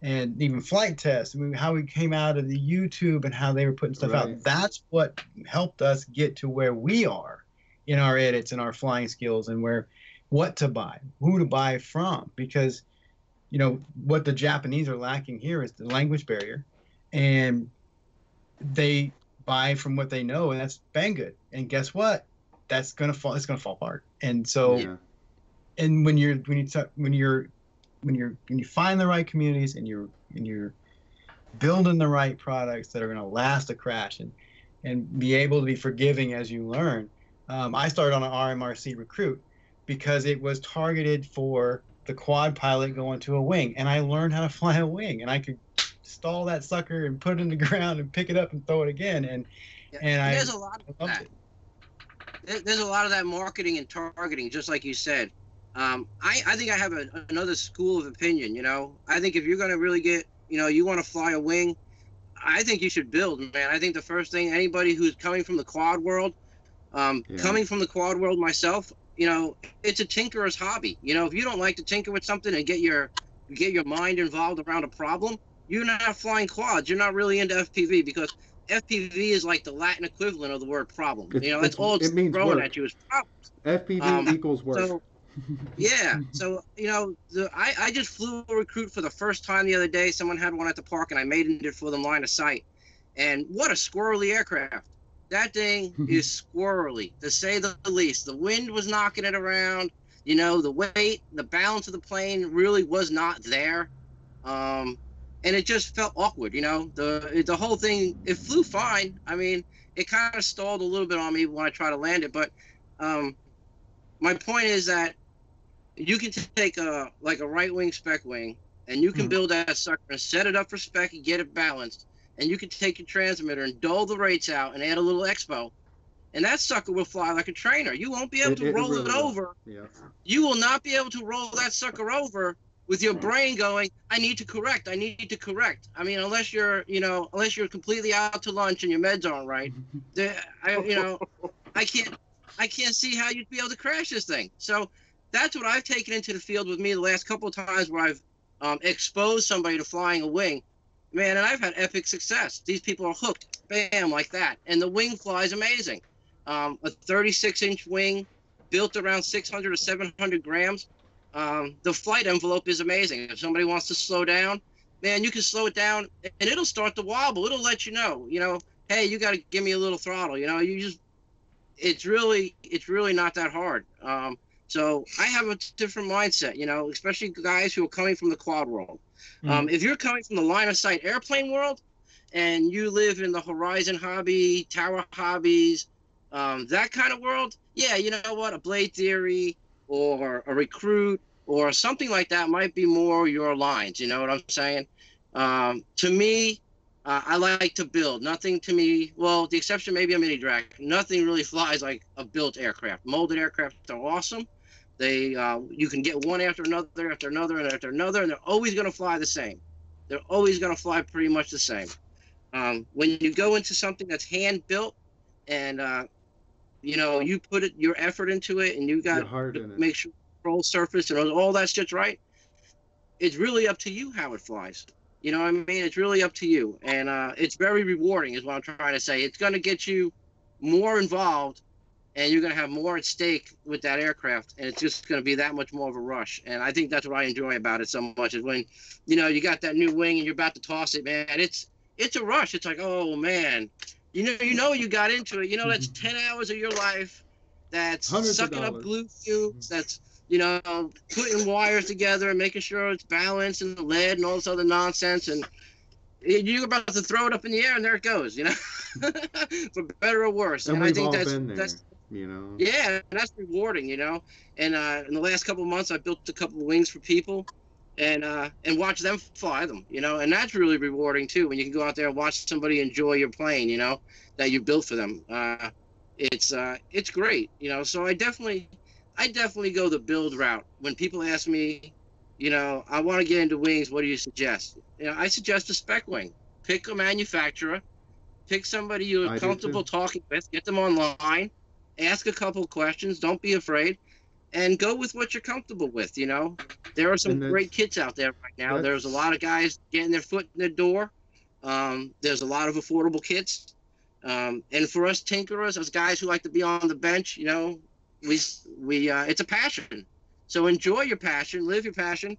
even flight tests. I mean, how we came out of the YouTube and how they were putting stuff out. That's what helped us get to where we are in our edits and our flying skills and what to buy, who to buy from, because what the Japanese are lacking here is the language barrier, and they buy from what they know, and that's Banggood. And guess what? That's gonna fall. It's gonna fall apart. And so, and when you find the right communities and you're building the right products that are gonna last a crash and be able to be forgiving as you learn. I started on an RMRC recruit because it was targeted for the quad pilot going to a wing, and I learned how to fly a wing, and I could stall that sucker and put it in the ground and pick it up and throw it again. And there's a lot of that. There's a lot of that marketing and targeting, just like you said. I think I have another school of opinion. I think if you're going to really get, you want to fly a wing, I think you should build, man. I think the first thing, anybody who's coming from the quad world, coming from the quad world myself, it's a tinkerer's hobby. If you don't like to tinker with something and get your mind involved around a problem, you're not flying quads. You're not really into FPV, because FPV is like the Latin equivalent of the word problem. That's all it's throwing at you is problems. FPV equals work. So, yeah. So, I just flew a recruit for the first time the other day. Someone had one at the park, and I made it for them line of sight. And what a squirrely aircraft. That thing is squirrely, to say the least. The wind was knocking it around. The weight, the balance of the plane really was not there. And it just felt awkward, the whole thing. It flew fine. I mean, it kind of stalled a little bit on me when I tried to land it. But my point is that you can take a right wing spec wing, and you can build that sucker and set it up for spec and get it balanced. And you can take your transmitter and dole the rates out and add a little expo, and that sucker will fly like a trainer. You won't be able to roll it over. Yeah. You will not be able to roll that sucker over with your brain going, I need to correct. I mean, unless you're completely out to lunch and your meds aren't right, I can't see how you'd be able to crash this thing. So that's what I've taken into the field with me the last couple of times where I've exposed somebody to flying a wing. Man, and I've had epic success. These people are hooked, bam, like that. And the wing flies amazing. A 36-inch wing built around 600 or 700 grams. The flight envelope is amazing. If somebody wants to slow down, man, you can slow it down, and it'll start to wobble. It'll let you know, hey, you got to give me a little throttle. It's really not that hard. So I have a different mindset, especially guys who are coming from the quad world. If you're coming from the line of sight airplane world and you live in the horizon hobby, tower hobbies, that kind of world, yeah, you know what? A blade theory or a recruit or something like that might be more your lines. You know what I'm saying? To me, I like to build. Nothing to me, well, the exception maybe a mini drag. Nothing really flies like a built aircraft. Molded aircraft are awesome. They, you can get one after another, after another, and after another, and they're always going to fly the same. They're always going to fly pretty much the same. When you go into something that's hand built, and you put your effort into it, and you got to make sure the control surface and all that shit's right, it's really up to you how it flies. You know what I mean? It's really up to you, and it's very rewarding, is what I'm trying to say. It's going to get you more involved, and you're going to have more at stake with that aircraft, and it's just going to be that much more of a rush. And I think that's what I enjoy about it so much, is when, you got that new wing and you're about to toss it, man. It's a rush. It's like, oh man, you got into it. That's 10 hours of your life. That's sucking up glue fumes. That's putting wires together and making sure it's balanced and the lead and all this other nonsense. And you're about to throw it up in the air, and there it goes. For better or worse. And I think that's you know. Yeah, and that's rewarding, you know. And in the last couple of months, I built a couple of wings for people, and watch them fly them, you know. And that's really rewarding too, when you can go out there and watch somebody enjoy your plane, you know, that you built for them. It's great, you know. So I definitely go the build route. When people ask me, you know, I want to get into wings, what do you suggest? You know, I suggest a spec wing. Pick a manufacturer, pick somebody you're I do comfortable too. talking with, get them online, ask a couple questions, don't be afraid, and go with what you're comfortable with, you know. There are some And great kits out there right now. There's a that's lot of guys getting their foot in the door. There's a lot of affordable kits. And for us tinkerers, as guys who like to be on the bench, you know, we it's a passion. So enjoy your passion, live your passion,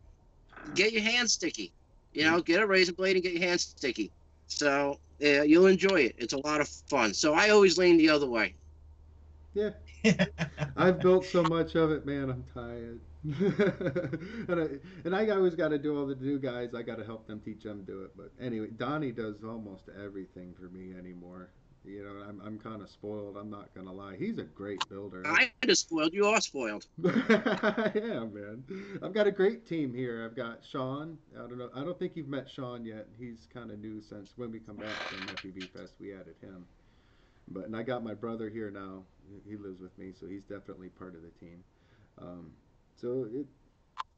get your hands sticky. You know, get a razor blade and get your hands sticky. So you'll enjoy it. It's a lot of fun. So I always lean the other way. yeah. I've built so much of it, man. I'm tired. and I always got to do all the new guys. I got to help them, teach them do it. But anyway, Donnie does almost everything for me anymore. You know, I'm kind of spoiled. I'm not gonna lie. He's a great builder. I just spoiled. You are spoiled. Yeah, man. I've got a great team here. I've got Sean. I don't know. I don't think you've met Sean yet. He's kind of new since when we come back from FPV Fest. We added him. And I got my brother here now. He lives with me, so he's definitely part of the team. Um, so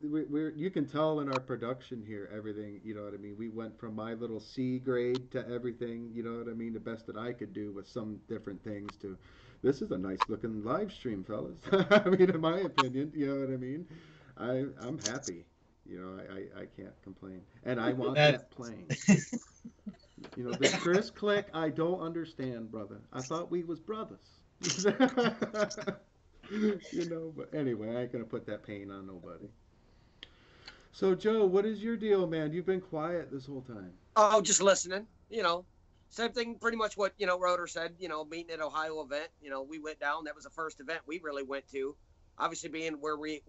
you can tell in our production here everything. You know what I mean. We went from my little C grade to everything. You know what I mean. The best that I could do with some different things to. This is a nice looking live stream, fellas. I mean, in my opinion, you know what I mean. I'm happy. You know, I can't complain, and I want that plane. You know, this Chris Click, I don't understand, brother. I thought we was brothers. You know, but anyway, I ain't gonna put that pain on nobody. So, Joe, what is your deal, man? You've been quiet this whole time. Oh, just listening. You know, same thing. Pretty much what Rotor said. You know, meeting at Ohio event. You know, we went down. That was the first event we really went to. Obviously, being where we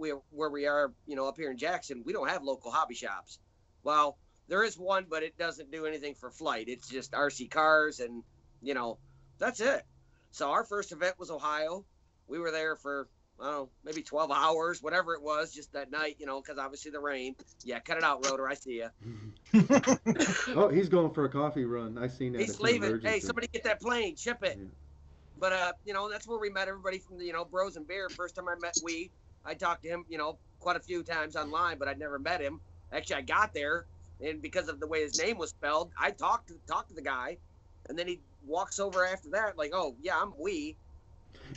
are, you know, up here in Jackson, we don't have local hobby shops. Well, there is one, but it doesn't do anything for flight. It's just RC cars, and you know, that's it. So our first event was Ohio. We were there for, I don't know, maybe 12 hours, whatever it was, just that night, you know, because obviously the rain. Yeah, cut it out, Rotor. I see you. Oh, he's going for a coffee run. I seen that. He's It's an leaving. emergency. Hey, somebody get that plane, ship it. Yeah. But you know, that's where we met everybody from the, you know, Bros and Beer. First time I met I talked to him, you know, quite a few times online, but I'd never met him. Actually, I got there, and because of the way his name was spelled, I talked to the guy, and then he walks over after that, like, oh yeah, I'm we.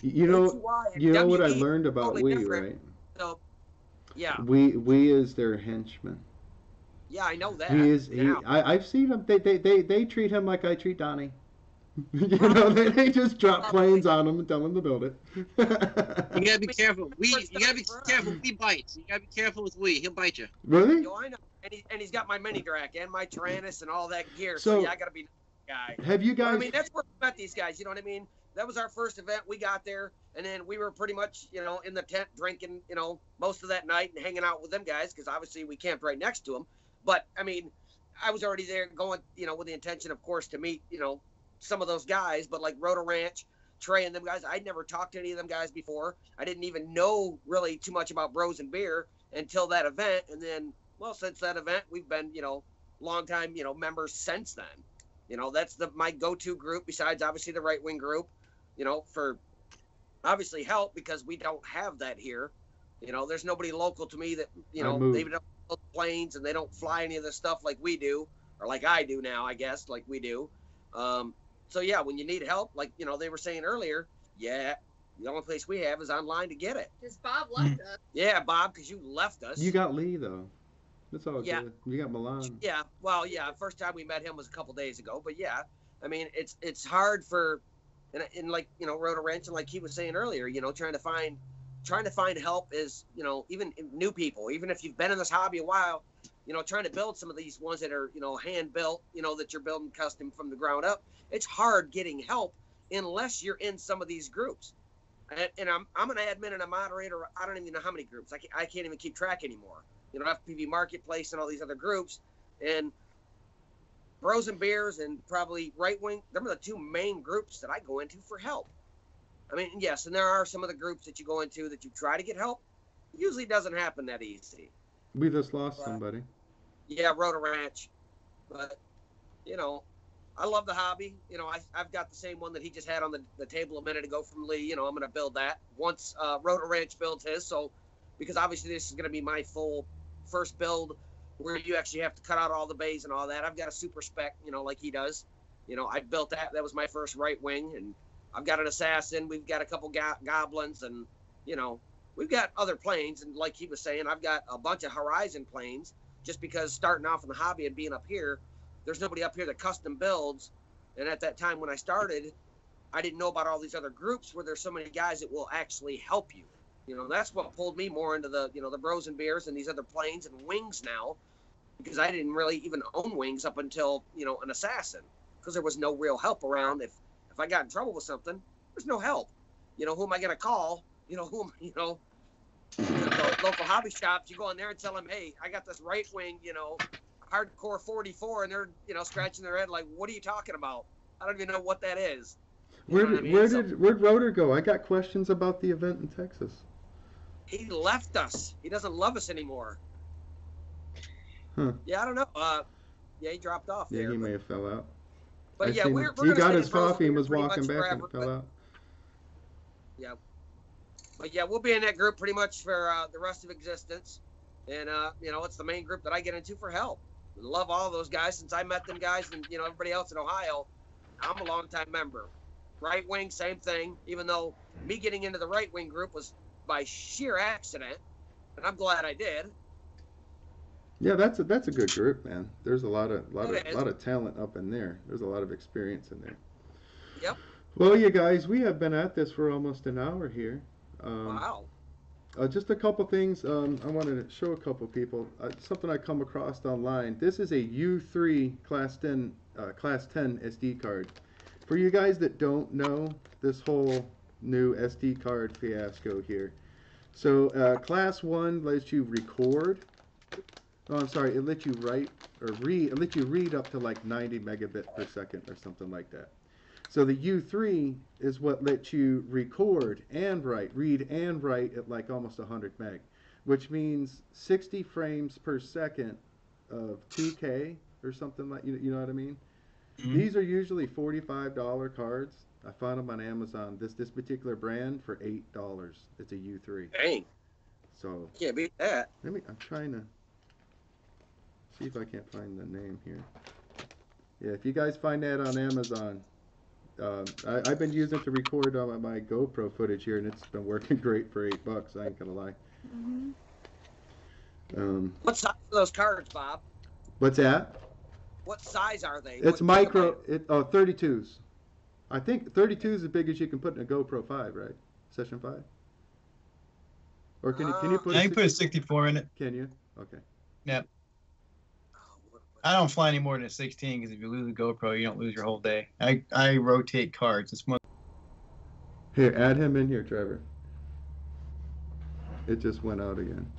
You know, you know what I WE, learned about totally we, different. right? So, yeah, We is their henchman. yeah, I know that. He is. Now. I've seen him. They treat him like I treat Donnie. You know, they just drop planes on him and tell him to build it. You gotta be careful. You gotta be For us. careful. We bites. You gotta be careful with we. He'll bite you. Really? Yo, I know, and he's got my mini drac and my Tyrannus and all that gear. So- So yeah, I gotta be guy. Have you Well, guys? I mean, that's where we met these guys. You know what I mean? That was our first event. We got there, and then we were pretty much, you know, in the tent drinking, you know, most of that night and hanging out with them guys because obviously we camped right next to them. But I mean, I was already there going, you know, with the intention, of course, to meet, you know, some of those guys. But like Rotor Ranch, Trey, and them guys, I'd never talked to any of them guys before. I didn't even know really too much about Bros and Beer until that event. And then, well, since that event, we've been, you know, long time, you know, members since then. You know, that's my go-to group besides obviously the right wing group, you know, for obviously help because we don't have that here. You know, there's nobody local to me that, you know, they don't build planes and they don't fly any of the stuff like we do, or like I do now, I guess, like we do. So yeah, when you need help, like, you know, they were saying earlier, yeah, the only place we have is online to get it. Because Bob left us. Yeah, Bob, because you left us. You got Lee though. That's all Yeah. good. You got Milan. Yeah, well, yeah. First time we met him was a couple days ago, but yeah, I mean, it's hard for, and like, you know, Rotor Ranch, and like he was saying earlier, you know, trying to find help is, you know, even new people, even if you've been in this hobby a while, you know, trying to build some of these ones that are, you know, hand built, you know, that you're building custom from the ground up. It's hard getting help unless you're in some of these groups. And I'm an admin and a moderator. I don't even know how many groups. I can't even keep track anymore. You know, FPV Marketplace and all these other groups, and Bros and Beers and probably Right Wing. Them are the two main groups that I go into for help. I mean, yes, and there are some of the groups that you go into that you try to get help. It usually doesn't happen that easy. We just lost But, somebody. yeah, Rotor Ranch. But, you know, I love the hobby. You know, I've got the same one that he just had on the table a minute ago from Lee. You know, I'm going to build that once Rotor Ranch builds his. So, because obviously this is going to be my full first build where you actually have to cut out all the bays and all that. I've got a super spec, you know, like he does. You know, I built that. That was my first right wing. And I've got an assassin. We've got a couple goblins. And, you know, we've got other planes. And like he was saying, I've got a bunch of Horizon planes just because starting off in the hobby and being up here, there's nobody up here that custom builds. And at that time when I started, I didn't know about all these other groups where there's so many guys that will actually help you. You know, that's what pulled me more into the, you know, the Bros and Beers and these other planes and wings now, because I didn't really even own wings up until, you know, an assassin, because there was no real help around. If I got in trouble with something, there's no help. You know, who am I going to call? You know, the local hobby shops, you go in there and tell them, hey, I got this right wing, you know, hardcore 44, and they're, you know, scratching their head like, what are you talking about? I don't even know what that is. Where'd Rotor go? I got questions about the event in Texas. He left us. He doesn't love us anymore. Huh. Yeah, I don't know. Yeah, he dropped off. Yeah, there, he may have fell out. But yeah, we're he got gonna his stay in coffee and was pretty walking much back and forever, fell out. Yeah. But yeah, we'll be in that group pretty much for the rest of existence. And, you know, it's the main group that I get into for help. I love all those guys since I met them guys and, you know, everybody else in Ohio. I'm a longtime member. Right wing, same thing, even though me getting into the right wing group was by sheer accident. And I'm glad I did. Yeah, that's a good group, man. There's a lot of talent up in there. There's a lot of experience in there. Yep. Well, you guys, we have been at this for almost an hour here. Wow. Just a couple things. I wanted to show a couple people something I come across online. This is a U3 Class 10 SD card. For you guys that don't know this whole new SD card fiasco here, so Class 1 lets you record. Oh, I'm sorry, it lets you write or read. It lets you read up to like 90 megabit per second or something like that. So the U3 is what lets you record and read and write at like almost 100 meg, which means 60 frames per second of 2K or something like, you know what I mean? Mm-hmm. These are usually $45 cards. I found them on Amazon. This particular brand for $8. It's a U3. Dang. So can't beat that. I'm trying to see if I can't find the name here. Yeah, if you guys find that on Amazon. I've been using it to record my GoPro footage here, and it's been working great for $8. I ain't gonna lie. Mm-hmm. What size are those cards, Bob? What's that? What size are they? It's micro. 32s. I think 32 is as big as you can put in a GoPro 5, right? Session 5. Or can you put? I can put a 64 in it. Can you? Okay. Yep. I don't fly any more than a 16 because if you lose a GoPro, you don't lose your whole day. I rotate cards. It's one. Here, add him in here, Trevor. It just went out again.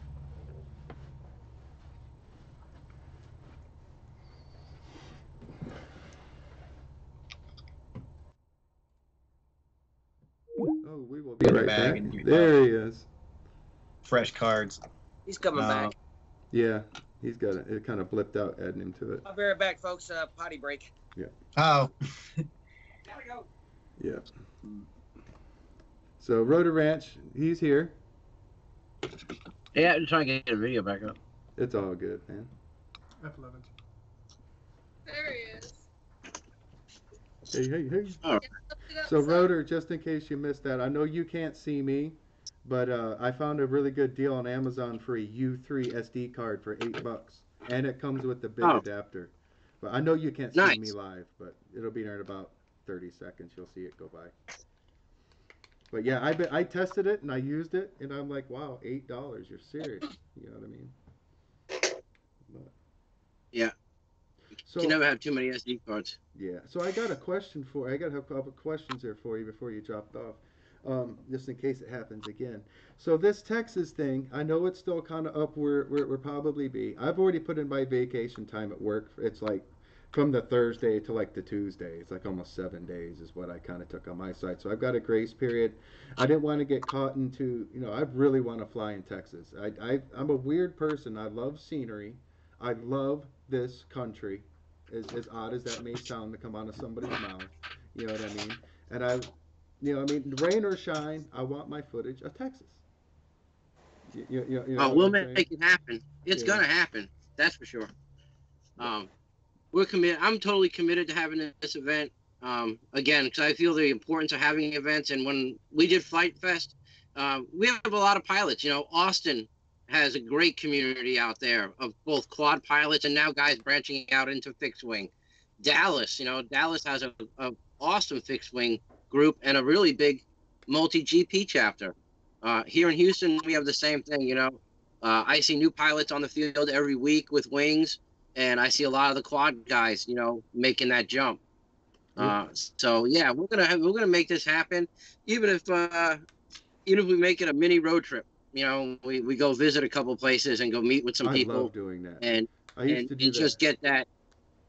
Oh, we will be right back. There he is. Fresh cards. He's coming back. Yeah. He's got it. It kind of blipped out adding him to it. I'll be right back, folks. Potty break. Yeah. Oh. Gotta go. Yeah. So Rotor Ranch, he's here. Yeah, I'm trying to get a video back up. It's all good, man. F11. There he is. Hey. Oh. So Rotor, just in case you missed that, I know you can't see me, but I found a really good deal on Amazon for a U3 SD card for $8, and it comes with the big adapter. But I know you can't see me live, but it'll be there in about 30 seconds. You'll see it go by. But yeah, I tested it and I used it, and I'm like, wow, $8. You're serious? You know what I mean? But, yeah. So, you never have too many SD cards. Yeah. So I got a question I got a couple questions here for you before you dropped off. Just in case it happens again. So this Texas thing, I know it's still kind of up where it would probably be. I've already put in my vacation time at work. It's like from the Thursday to like the Tuesday. It's like almost 7 days is what I kind of took on my side. So I've got a grace period. I didn't want to get caught into, I really want to fly in Texas. I'm a weird person. I love scenery. I love this country, as odd as that may sound to come out of somebody's mouth. You know what I mean? And rain or shine, I want my footage of Texas. We'll make it happen. It's gonna happen. That's for sure. We're committed. I'm totally committed to having this event. Again, because I feel the importance of having events. And when we did Flight Fest, we have a lot of pilots. Austin has a great community out there of both quad pilots and now guys branching out into fixed wing. Dallas has a awesome fixed wing group and a really big multi-GP chapter. Here in Houston, we have the same thing. I see new pilots on the field every week with wings, and I see a lot of the quad guys, making that jump. So yeah, we're gonna make this happen, even if we make it a mini road trip. We go visit a couple places and go meet with some people. I love doing that. And just get that,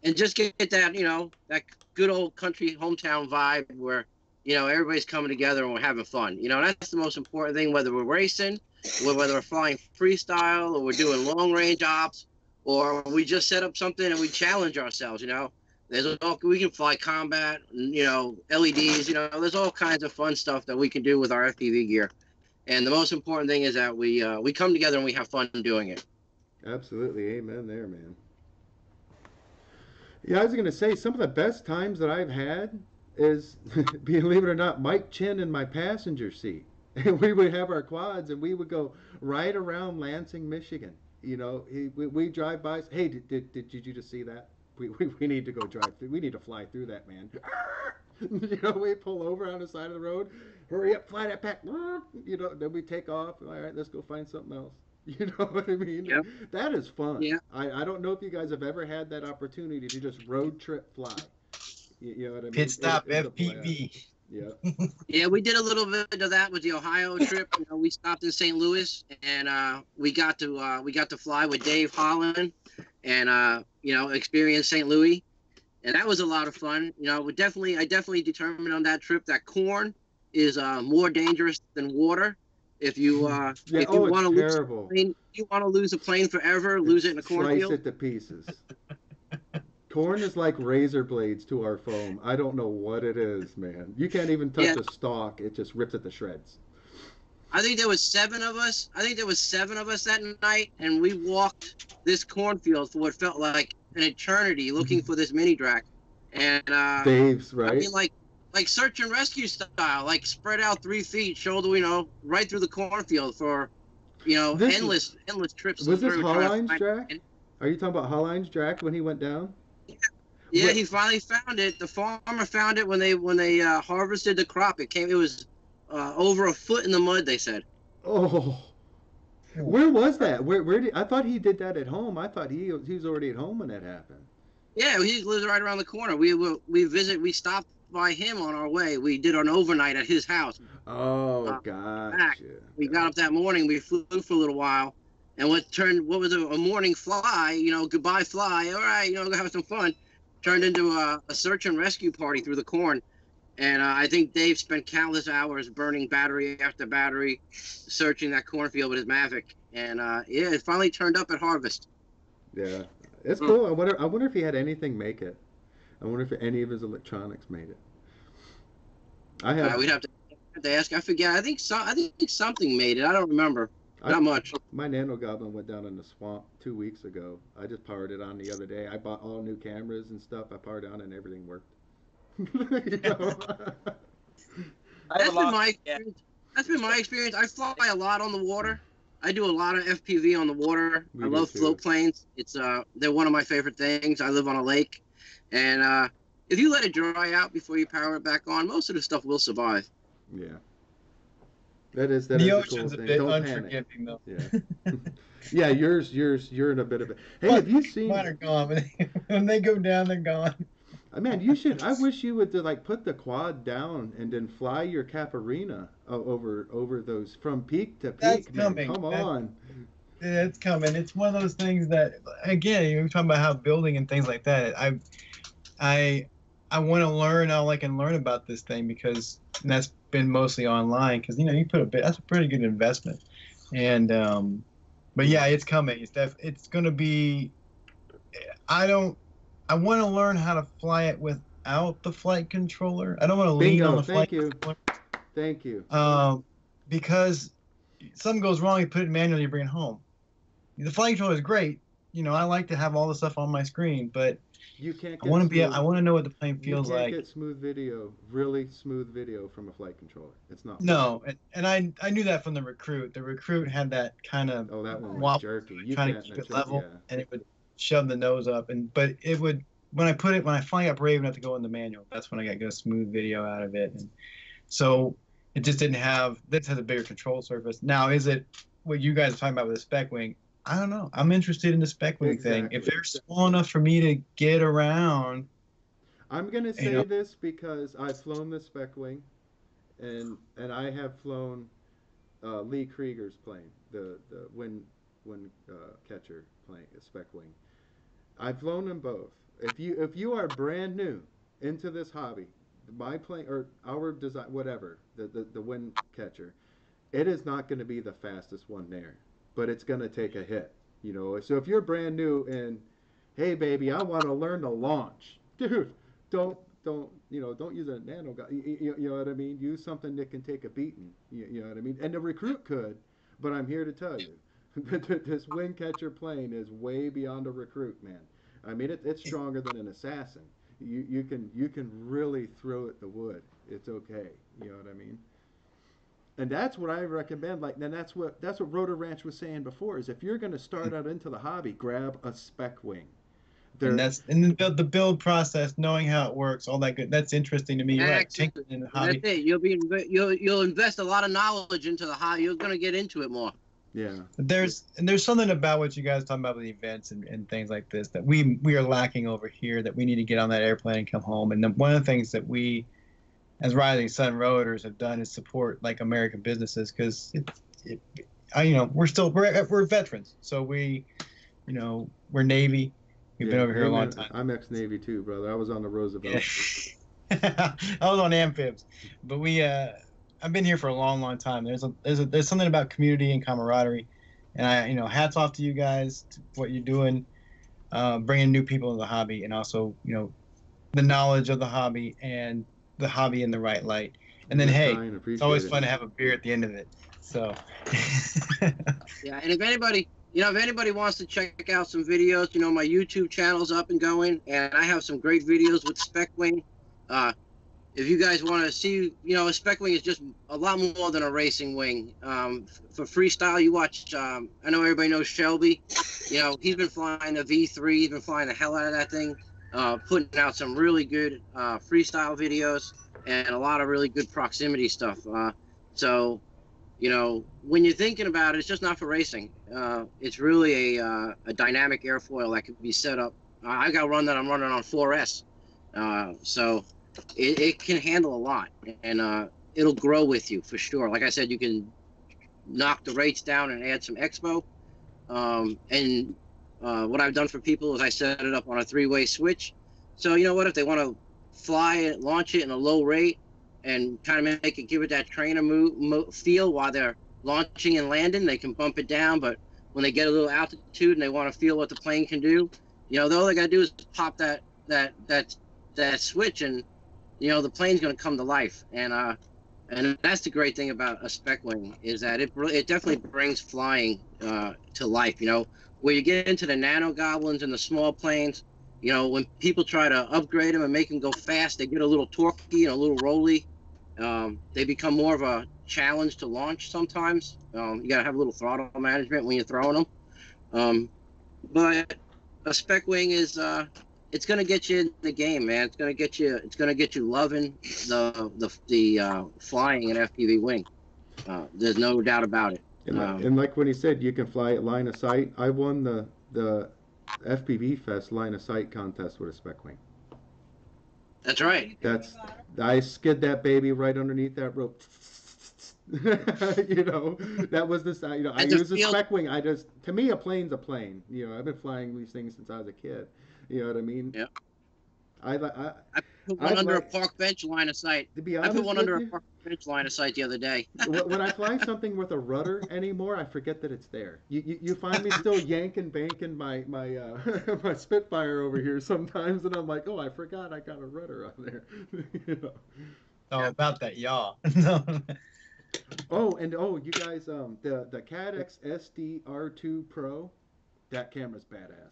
that good old country hometown vibe where everybody's coming together and we're having fun. That's the most important thing, whether we're racing, whether we're flying freestyle, or we're doing long range ops, or we just set up something and we challenge ourselves. We can fly combat, LEDs, there's all kinds of fun stuff that we can do with our FPV gear. And the most important thing is that we come together and we have fun doing it. Absolutely. Amen there, man. Yeah, I was going to say, some of the best times that I've had is, believe it or not, Mike Chin in my passenger seat. And we would have our quads and we would go right around Lansing, Michigan. We drive by. Hey, did you just see that? We need to go drive through. We need to fly through that, man. We pull over on the side of the road. Hurry up, fly that pack. Then we take off. All right, let's go find something else. You know what I mean? Yep. That is fun. Yeah. I don't know if you guys have ever had that opportunity to just road trip fly. You know what I mean? Pit stop FPV. Yeah. Yeah, we did a little bit of that with the Ohio trip. We stopped in St. Louis, and we got to fly with Dave Holland, and experience St. Louis, and that was a lot of fun. I definitely determined on that trip that corn is more dangerous than water. If you want to lose a plane, you want to lose a plane forever, lose it in a cornfield. Slice it to pieces. Corn is like razor blades to our foam. I don't know what it is, man. You can't even touch a stalk. It just rips it to shreds. I think there was 7 of us. That night, and we walked this cornfield for what felt like an eternity, looking for this mini drac. And Dave's right. I mean, like search and rescue style, like spread out 3 feet, shoulder, right through the cornfield for, endless trips. Was this Holline's drac? Are you talking about Holline's drac when he went down? Yeah, he finally found it. The farmer found it when they harvested the crop. It was over a foot in the mud, they said. Oh, where was that? I thought he did that at home. I thought he was already at home when that happened. Yeah, he lives right around the corner. We stopped by him on our way. We did an overnight at his house. Oh, gotcha. We got up that morning. We flew for a little while, and what was a morning fly? Goodbye fly. All right, go have some fun. Turned into a search and rescue party through the corn. And I think Dave spent countless hours burning battery after battery, searching that cornfield with his Mavic. And it finally turned up at harvest. Yeah, it's cool. I wonder if he had anything make it. I wonder if any of his electronics made it. We'd have to ask. I forget. I think something made it. I don't remember. Not much. My Nano Goblin went down in the swamp 2 weeks ago. I just powered it on the other day. I bought all new cameras and stuff. I powered it on and everything worked. That's been my experience. I fly a lot on the water. I do a lot of FPV on the water. I love float planes. It's they're one of my favorite things. I live on a lake, and if you let it dry out before you power it back on, most of the stuff will survive. Yeah. That is the ocean's cool a thing. bit Don't unforgiving, though. Yeah. Yeah, you're in a bit of a. Hey, have you seen? Mine are gone. When they go down, they're gone. Man, you should. I wish you would put the quad down and then fly your Caparina over those from peak to peak. That's man. coming. Come on. It's coming. It's one of those things that, again, you're talking about how building and things like that. I want to learn all I can learn about this thing because that's been mostly online because you put a bit that's a pretty good investment and but yeah it's coming it's going to be I want to learn how to fly it without the flight controller. I don't want to lean on Bingo. the flight Thank you. controller Thank you. because something goes wrong, you put it manually, you bring it home. The flight controller is great. I like to have all the stuff on my screen, but You can't I get want to smooth. I want to know what the plane You feels can't like. get smooth video, really smooth video from a flight controller. It's not. No, and I knew that from the Recruit. The Recruit had that kind of Oh, that one was waffle, jerky. You trying to can't. keep it Yeah. level, and it would shove the nose up. But it would when I fly up Raven, I have to go in the manual. That's when I got good smooth video out of it, and so it just didn't have. This has a bigger control surface. Now, is it what you guys are talking about with the spec wing? I don't know. I'm interested in the spec wing thing. If they're small enough for me to get around. I'm gonna say this because I've flown the spec wing, and I have flown Lee Krieger's plane, the wind catcher plane, spec wing. I've flown them both. If you are brand new into this hobby, my plane or our design, whatever the wind catcher, it is not going to be the fastest one there, but it's going to take a hit. So if you're brand new and hey baby, I want to learn to launch, dude, don't use a nano guy. You know what I mean? Use something that can take a beating. You know what I mean? And the Recruit could, but I'm here to tell you, this wind catcher plane is way beyond a Recruit, man. I mean, it's stronger than an Assassin. You can really throw at the wood. It's okay. You know what I mean? And that's what I recommend. Like, and that's what Rotor Ranch was saying before. Is if you're going to start out into the hobby, grab a spec wing. And the build process, knowing how it works, all that good. That's interesting to me. You're right. In the hobby. That's it. You'll invest a lot of knowledge into the hobby. You're gonna get into it more. Yeah. There's something about what you guys talking about with events and things like this that we are lacking over here, that we need to get on that airplane and come home. And one of the things that we, as Rising Sun Rotors, have done is support like American businesses because we're veterans, so we're Navy. We've been over here a long time. I'm ex-Navy too, brother. I was on the Roosevelt. I was on amphibs, but I've been here for a long, long time. There's something about community and camaraderie, and hats off to you guys for what you're doing, bringing new people into the hobby, and also the knowledge of the hobby and the hobby in the right light. And then it's always fun to have a beer at the end of it. So yeah, and if anybody wants to check out some videos, my YouTube channel's up and going, and I have some great videos with spec wing. If you guys want to see, a spec wing is just a lot more than a racing wing. For freestyle, you watch, I know everybody knows Shelby. He's been flying the V3. He's been flying the hell out of that thing, putting out some really good freestyle videos and a lot of really good proximity stuff. So, when you're thinking about it, it's just not for racing. It's really a dynamic airfoil that can be set up. I got one that I'm running on 4S. So it can handle a lot, and it'll grow with you for sure. Like I said, you can knock the rates down and add some expo. And what I've done for people is I set it up on a 3-way switch. So if they want to fly it, launch it in a low rate, and kind of give it that trainer feel while they're launching and landing, they can bump it down. But when they get a little altitude and they want to feel what the plane can do, all they got to do is pop that switch, and the plane's going to come to life. And that's the great thing about a spec wing, is that it definitely brings flying to life. Where you get into the nano goblins and the small planes, when people try to upgrade them and make them go fast, they get a little torquey and a little rolly. They become more of a challenge to launch sometimes. You got to have a little throttle management when you're throwing them. But a spec wing is it's going to get you in the game, man. It's going to get you loving the flying an FPV wing. There's no doubt about it. And like when he said, you can fly at line of sight. I won the FPV Fest line of sight contest with a spec wing. That's right. I skid that baby right underneath that rope. That was the sound. I use a spec wing. To me, a plane's a plane. I've been flying these things since I was a kid. You know what I mean? Yeah. I I put one I'd under a like- park bench line of sight. to be I honest put one with under a you, park bench line of sight the other day. when I fly something with a rudder anymore, I forget that it's there. You find me still yanking, banking my my Spitfire over here sometimes, and I'm like, oh, I forgot I got a rudder on there. You know? Oh, about that yaw. No. Oh, and you guys, the Cadex SDR2 Pro, that camera's badass.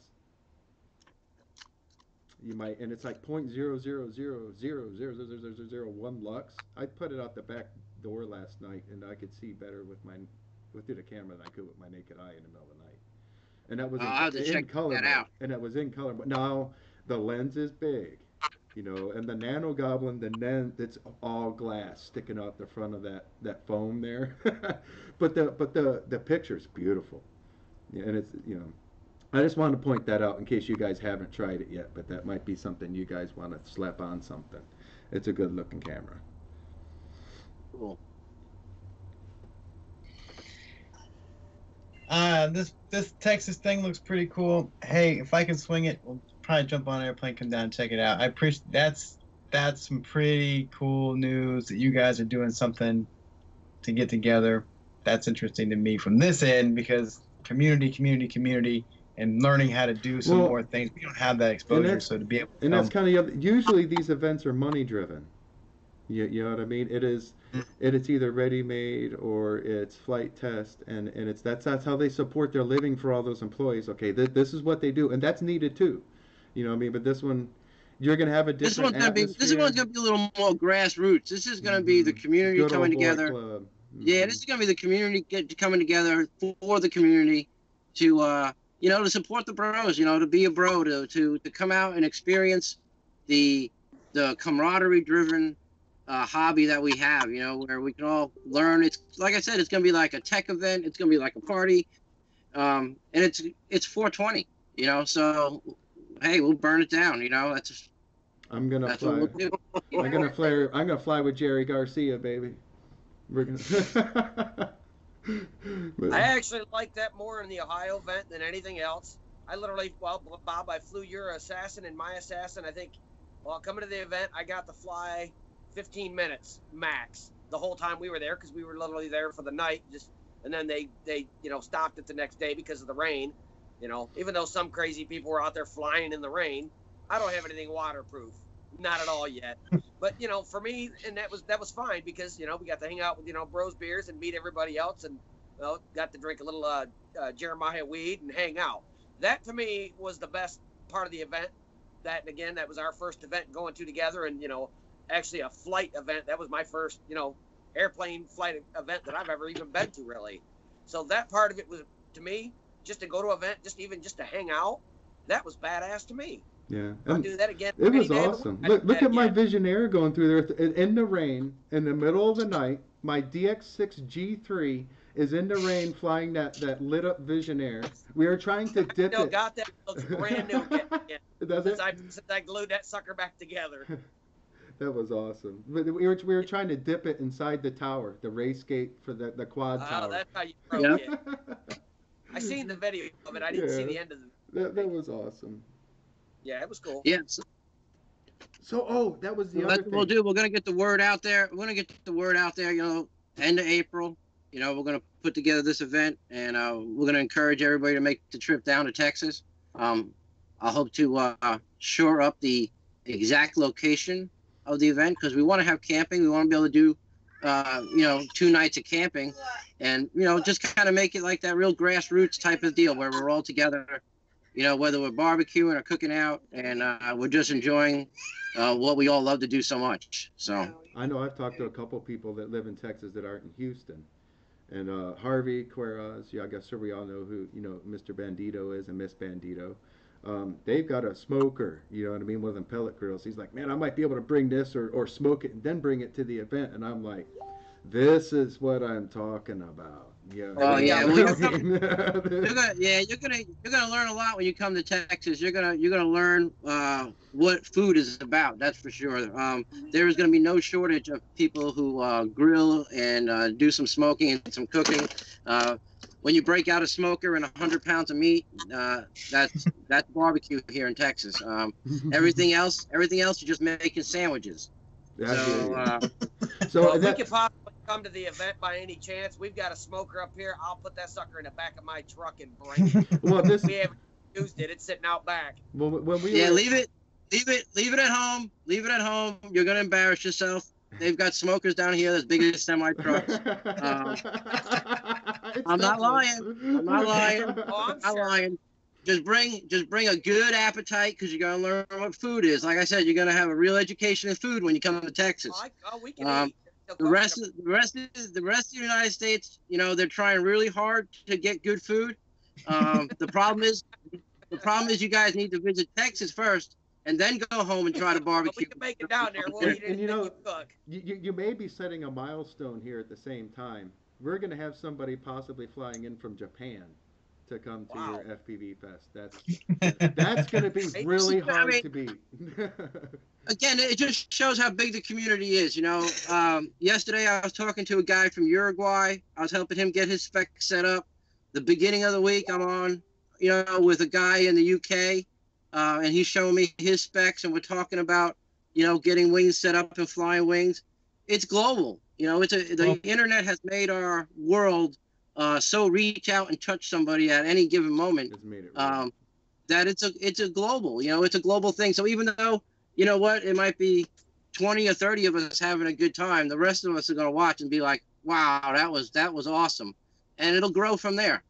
You might, and it's like 0.000000001 lux. I put it out the back door last night, and I could see better with through the camera than I could with my naked eye in the middle of the night. And that was I'll have to in check color that mode. out. And that was in color. But now the lens is big, you know, and the Nano Goblin, it's all glass sticking out the front of that foam there. but the picture's beautiful, yeah, and it's, you know. I just wanted to point that out in case you guys haven't tried it yet, but that might be something you guys want to slap on something. It's a good looking camera. Cool. This Texas thing looks pretty cool. Hey, if I can swing it, we'll probably jump on an airplane, come down and check it out. I appreciate that's some pretty cool news that you guys are doing something to get together. That's interesting to me from this end because community, and learning how to do some more things. We don't have that exposure, so to be able to and that's kind of usually these events are money driven. You know what I mean? It's either ready made or it's flight test, and it's that's how they support their living for all those employees. Okay, this is what they do, and that's needed too. You know what I mean? But this one, you're gonna have a different atmosphere. This one's gonna be a little more grassroots. This is gonna be the community Good coming old boy together. club. Yeah, this is gonna be the community coming together for the community to to support the bros. To be a bro, to come out and experience the camaraderie driven hobby that we have. Where we can all learn. It's like I said, it's gonna be like a tech event. It's gonna be like a party, and it's 420. So hey, we'll burn it down. That's. I'm gonna That's fly. what we'll do. I'm gonna fly with Jerry Garcia, baby. We're gonna. I actually like that more in the Ohio event than anything else. I literally, Bob, I flew your Assassin and my Assassin. I think, coming to the event, I got to fly 15 minutes max the whole time we were there because we were literally there for the night. And then they stopped it the next day because of the rain. Even though some crazy people were out there flying in the rain, I don't have anything waterproof. Not at all yet. But, for me, and that was fine because, we got to hang out with, bros beers and meet everybody else and, got to drink a little Jeremiah weed and hang out. That, to me, was the best part of the event. That was our first event going to together and, actually a flight event. That was my first, airplane flight event that I've ever even been to, really. So that part of it was, to me, just to go to an event, just to hang out, that was badass to me. Yeah, I'll do that again. It was awesome. Look at my Visionaire going through there in the rain in the middle of the night. My DX6 G3 is in the rain flying that lit up Visionaire. We were trying to dip it. Got that. Looks brand new. Does it? Since I glued that sucker back together. That was awesome. We were trying to dip it inside the tower, the race gate for the quad tower. Oh, that's how you broke it. I seen the video of it. I didn't see the end of it. That was awesome. Yeah, it was cool. Yeah. So, that was the other thing. We'll do. We're gonna get the word out there. End of April. We're gonna put together this event, and we're gonna encourage everybody to make the trip down to Texas. I hope to shore up the exact location of the event because we want to have camping. We want to be able to do, 2 nights of camping, and just kind of make it like that real grassroots type of deal where we're all together. Whether we're barbecuing or cooking out, and we're just enjoying what we all love to do so much. So I know I've talked to a couple people that live in Texas that aren't in Houston, and Harvey Queiroz, I guess we all know who Mr. Bandito is and Miss Bandito. They've got a smoker, you know what I mean, one of them pellet grills. He's like, man, I might be able to bring this or smoke it and then bring it to the event, and I'm like, this is what I'm talking about. Yeah. Oh yeah, well, you're gonna learn a lot when you come to Texas. You're gonna learn what food is about. That's for sure. There is gonna be no shortage of people who grill and do some smoking and some cooking. when you break out a smoker and 100 pounds of meat, that's barbecue here in Texas. Everything else, you're just making sandwiches. So if we could possibly come to the event by any chance, we've got a smoker up here. I'll put that sucker in the back of my truck and bring it. well, this We haven't used it. It's sitting out back. well, when we Yeah, were, leave it at home. Leave it at home. You're gonna embarrass yourself. They've got smokers down here that's big as semi trucks. I'm not lying. I'm not lying. Oh, I'm I'm not sure. lying. Just bring a good appetite, because you're gonna learn what food is. Like I said, you're gonna have a real education in food when you come to Texas. We can eat. The rest of the United States, you know, they're trying really hard to get good food. The problem is you guys need to visit Texas first, and then go home and try to barbecue. We can make it down there. We'll eat And anything you know, you cook. you may be setting a milestone here at the same time. We're going to have somebody possibly flying in from Japan to come to Wow. your FPV Fest. That's going to be really hard to beat. Again, it just shows how big the community is. You know, yesterday I was talking to a guy from Uruguay. I was helping him get his spec set up. The beginning of the week, I'm on, you know, with a guy in the UK, and he's showing me his specs, and we're talking about, you know, getting wings set up and flying wings. It's global. You know, the internet has made our world so reach out and touch somebody at any given moment. It's made it really. That it's a global, you know, it's a global thing. So even though, you know what, it might be 20 or 30 of us having a good time, the rest of us are going to watch and be like, wow, that was awesome. And it'll grow from there.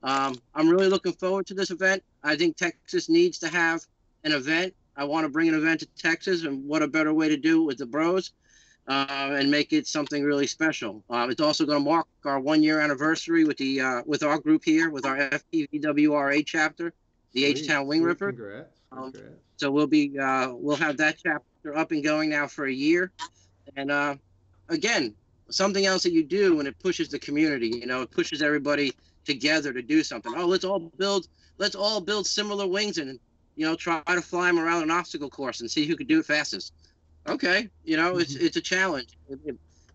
I'm really looking forward to this event. I think Texas needs to have an event. I want to bring an event to Texas, and what a better way to do it with the bros, and make it something really special. It's also going to mark our 1-year anniversary with with our group here, with our FPVWRA chapter, the H-Town Wing Ripper. Congrats. So we'll have that chapter up and going now for a year. And again, something else that you do, and it pushes the community. You know, it pushes everybody together to do something. Oh, let's all build similar wings, and, you know, try to fly them around an obstacle course and see who could do it fastest. Okay, you know, it's a challenge.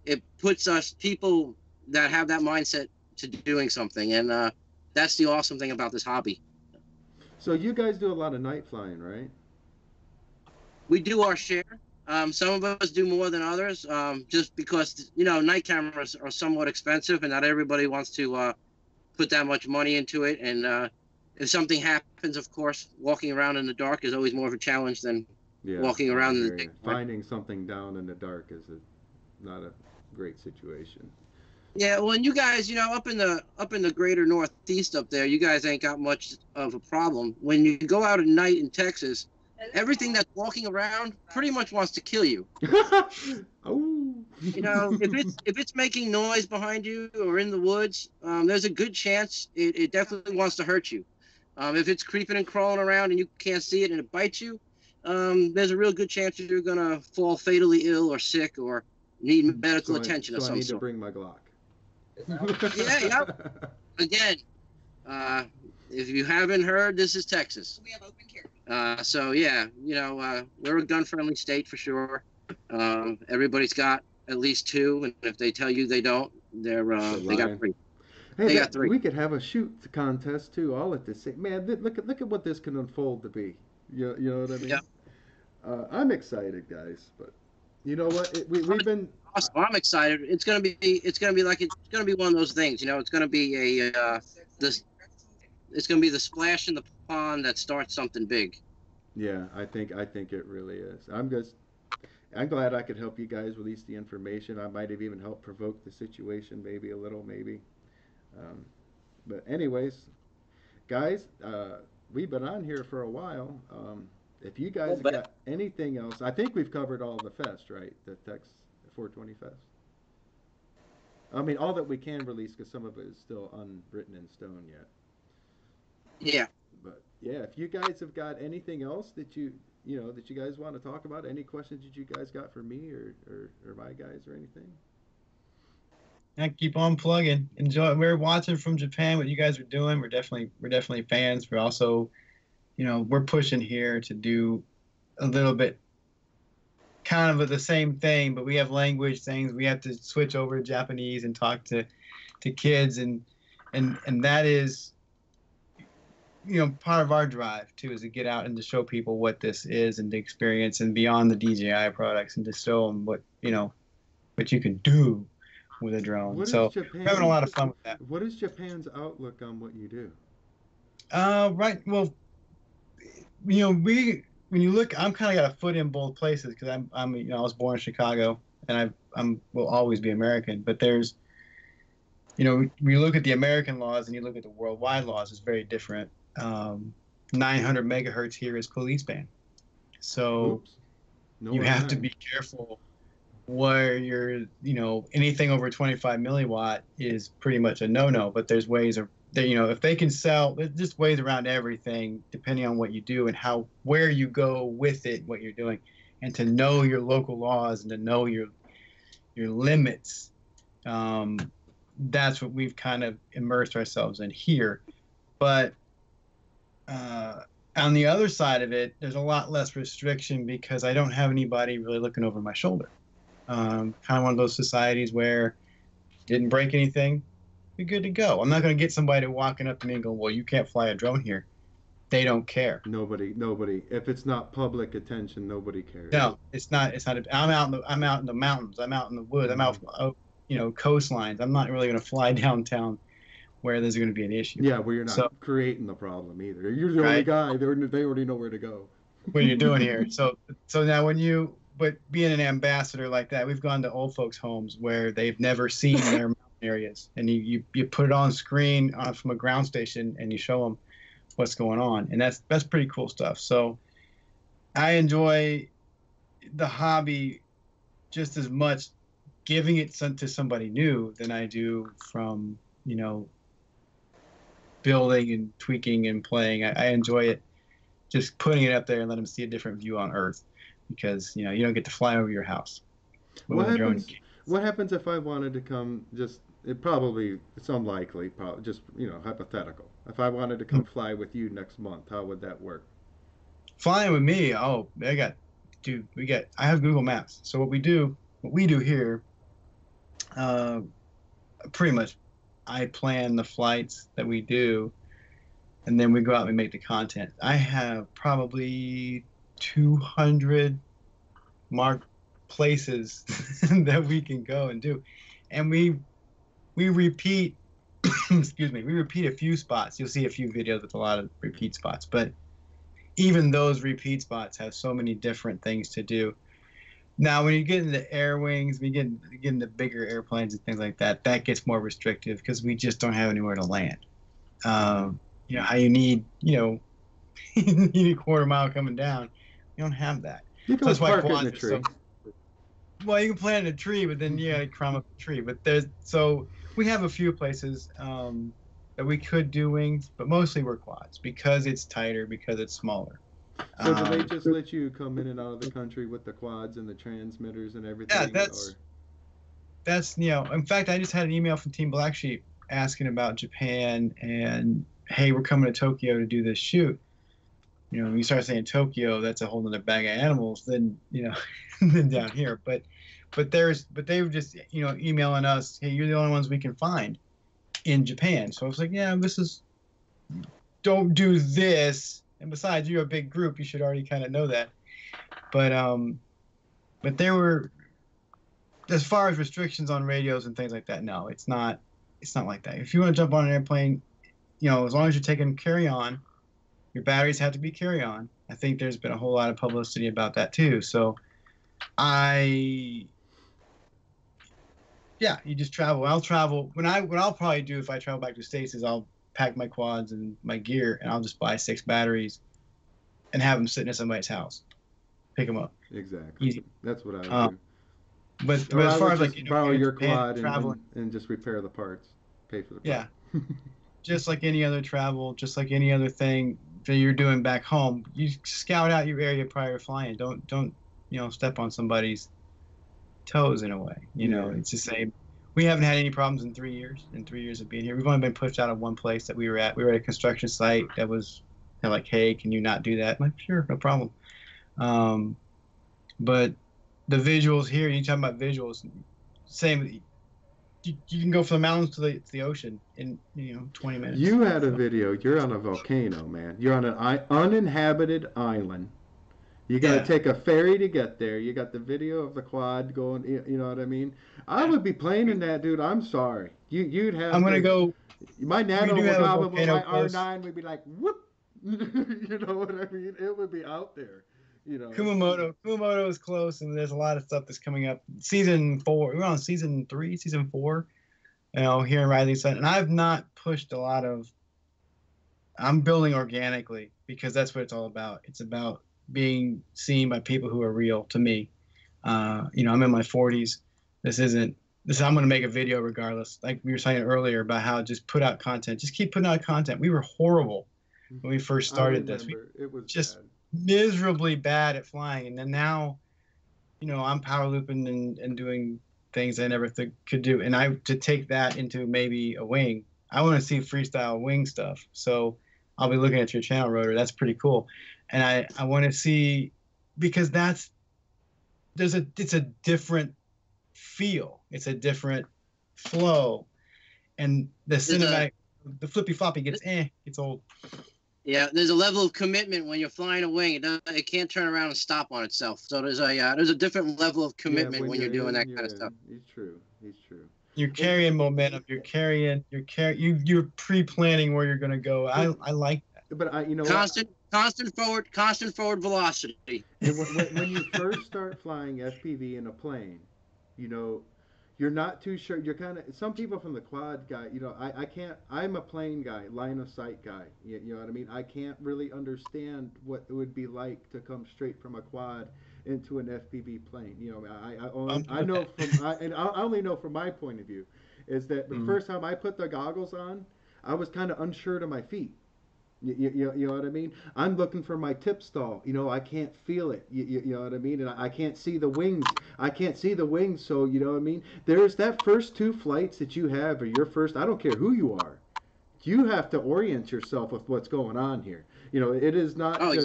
It puts us, people that have that mindset, to doing something, and that's the awesome thing about this hobby. So you guys do a lot of night flying, right? We do our share. Some of us do more than others, just because, you know, night cameras are somewhat expensive, and not everybody wants to put that much money into it. And if something happens, of course, walking around in the dark is always more of a challenge than walking around in the day. Finding something down in the dark is not a great situation. Yeah, well, and you guys, you know, up in the greater Northeast up there, you guys ain't got much of a problem. When you go out at night in Texas, everything that's walking around pretty much wants to kill you. Oh. You know, if it's making noise behind you or in the woods, there's a good chance it definitely wants to hurt you. If it's creeping and crawling around and you can't see it and it bites you, there's a real good chance you're gonna fall fatally ill or sick or need medical attention of some I need sort. to bring my Glock. Yeah. Again, if you haven't heard, this is Texas. We have open carry. So yeah, you know, we're a gun-friendly state for sure. Everybody's got at least 2, and if they tell you they don't, they got 3. Hey, They got 3. we could have a shoot contest too, all at the same. Man, look at what this can unfold to be. You know what I mean? Yeah. I'm excited, guys. But you know what? We've been. Awesome. I'm excited. It's gonna be one of those things. You know, it's gonna be it's gonna be the splash in the pond that starts something big. Yeah, I think it really is. I'm glad I could help you guys release the information. I might have even helped provoke the situation, maybe a little, maybe. But anyways, guys, we've been on here for a while. If you guys have got anything else, I think we've covered all the fest, right? The Tex 420 Fest. I mean, all that we can release, because some of it is still unwritten in stone yet. Yeah. But yeah, if you guys have got anything else that you guys want to talk about, any questions that you guys got for me or my guys or anything? Yeah, keep on plugging. Enjoy. We're watching from Japan what you guys are doing. We're definitely fans. We're also, you know, we're pushing here to do a little bit kind of the same thing, but we have language things. We have to switch over to Japanese and talk to kids, and and that is, part of our drive too, is to get out and to show people what this is and to experience and beyond the DJI products and to show them what you can do with a drone. What is So we're having a lot of fun with that. What is Japan's outlook on what you do? Right. Well, when you look, I'm kind of got a foot in both places because I was born in Chicago and I'm will always be American. But there's, when you look at the American laws and you look at the worldwide laws, it's very different. 900 megahertz here is police band, so Oops. No you one have there. to be careful where you're, anything over 25 milliwatt is pretty much a no-no. But there's ways of, if they can sell, there's just ways around everything depending on what you do and where you go with it, what you're doing, and to know your local laws and to know your limits. That's what we've kind of immersed ourselves in here. But on the other side of it, there's a lot less restriction because I don't have anybody really looking over my shoulder. Kind of one of those societies where didn't break anything, be good to go. I'm not going to get somebody walking up to me and go, well, you can't fly a drone here. They don't care. Nobody. If it's not public attention, nobody cares. No, it's not. I'm out in the mountains. I'm out in the woods. I'm out, coastlines. I'm not really going to fly downtown where there's going to be an issue. Yeah, where you're not creating the problem either. You're the only guy. They already know where to go. What you're doing here. So now but being an ambassador like that, we've gone to old folks' homes where they've never seen their mountain areas, and you put it on screen from a ground station and you show them what's going on, and that's pretty cool stuff. So I enjoy the hobby just as much giving it to somebody new than I do from building and tweaking and playing. I enjoy it just putting it up there and let them see a different view on Earth, because you don't get to fly over your house. What happens if I wanted to come? It's unlikely, probably just hypothetical. If I wanted to come fly with you next month, how would that work? Flying with me? Oh, I have Google Maps. So what we do here, pretty much, I plan the flights that we do, and then we go out and we make the content. I have probably 200 marked places that we can go and do, and we repeat excuse me, we repeat a few spots. You'll see a few videos with a lot of repeat spots, but even those repeat spots have so many different things to do. Now, when you get into air wings, we get into bigger airplanes and things like that, that gets more restrictive because we just don't have anywhere to land. How you need, you need a quarter mile coming down. You don't have that. You can park in a tree. Well, you can plant in a tree, but then you got to climb up the tree. But we have a few places that we could do wings, but mostly we're quads because it's tighter, because it's smaller. So do they just let you come in and out of the country with the quads and the transmitters and everything? Yeah, that's in fact, I just had an email from Team Black Sheep asking about Japan and, hey, we're coming to Tokyo to do this shoot. When you start saying Tokyo, that's a whole nother bag of animals than than down here. But they were just emailing us, hey, you're the only ones we can find in Japan. So I was like, yeah, don't do this. And besides, you're a big group, you should already kind of know that. But there were, as far as restrictions on radios and things like that, no, it's not like that. If you want to jump on an airplane, as long as you're taking carry-on, your batteries have to be carry-on. I think there's been a whole lot of publicity about that too. So you just travel. I'll travel. What I'll probably do if I travel back to the States is I'll pack my quads and my gear, and I'll just buy 6 batteries and have them sitting at somebody's house. Pick them up. Exactly. Easy. That's what I would do. But as far as borrow your quad traveling, and just repair the parts, pay for the parts. Yeah. Just like any other travel, just like any other thing that you're doing back home, you scout out your area prior to flying. Don't step on somebody's toes in a way. It's the same. We haven't had any problems in 3 years. In 3 years of being here, we've only been pushed out of one place that we were at. We were at a construction site that was like, hey, can you not do that? I'm like, sure, no problem. But the visuals here, you talking about visuals, same. you can go from the mountains to the ocean in 20 minutes. You had a video. You're on a volcano, man. You're on an uninhabited island. You got to Yeah. take a ferry to get there. You got the video of the quad going. You know what I mean? I would be playing in that, dude. I'm sorry. You'd have. I'm gonna to, go. My nano do would have a probably volcano my close. R9 would be like whoop. You know what I mean? It would be out there. You know. Kumamoto is close, and there's a lot of stuff that's coming up. Season 4. We're on season 3, season 4. Here in Rising Sun, and I've not pushed a lot of. I'm building organically because that's what it's all about. It's about being seen by people who are real to me. I'm in my 40s. I'm going to make a video regardless. Like we were saying earlier about how just put out content. Just keep putting out content. We were horrible when we first started this. It was just bad. miserably bad at flying. And then now, I'm power looping and doing things I never could do. And to take that into maybe a wing, I want to see freestyle wing stuff. So I'll be looking at your channel, Rotor. That's pretty cool. And I want to see, because it's a different feel. It's a different flow. And the cinematic, the flippy floppy gets old. Yeah, there's a level of commitment when you're flying a wing. It can't turn around and stop on itself. So there's a different level of commitment when you're doing that kind of stuff. He's true. You're carrying momentum. You're pre-planning where you're going to go. I like that. But constant forward velocity. when you first start flying FPV in a plane, you're not too sure. You're kind of, some people from the quad guy, I can't, I'm a plane guy, line of sight guy. You know what I mean? I can't really understand what it would be like to come straight from a quad into an FPV plane. I only know from my point of view is that the first time I put the goggles on, I was kind of unsure to my feet. You know what I mean? I'm looking for my tip stall. I can't feel it. You know what I mean? And I can't see the wings. So, you know what I mean? There's that first 2 flights that you have, or your first, I don't care who you are. You have to orient yourself with what's going on here. It is not I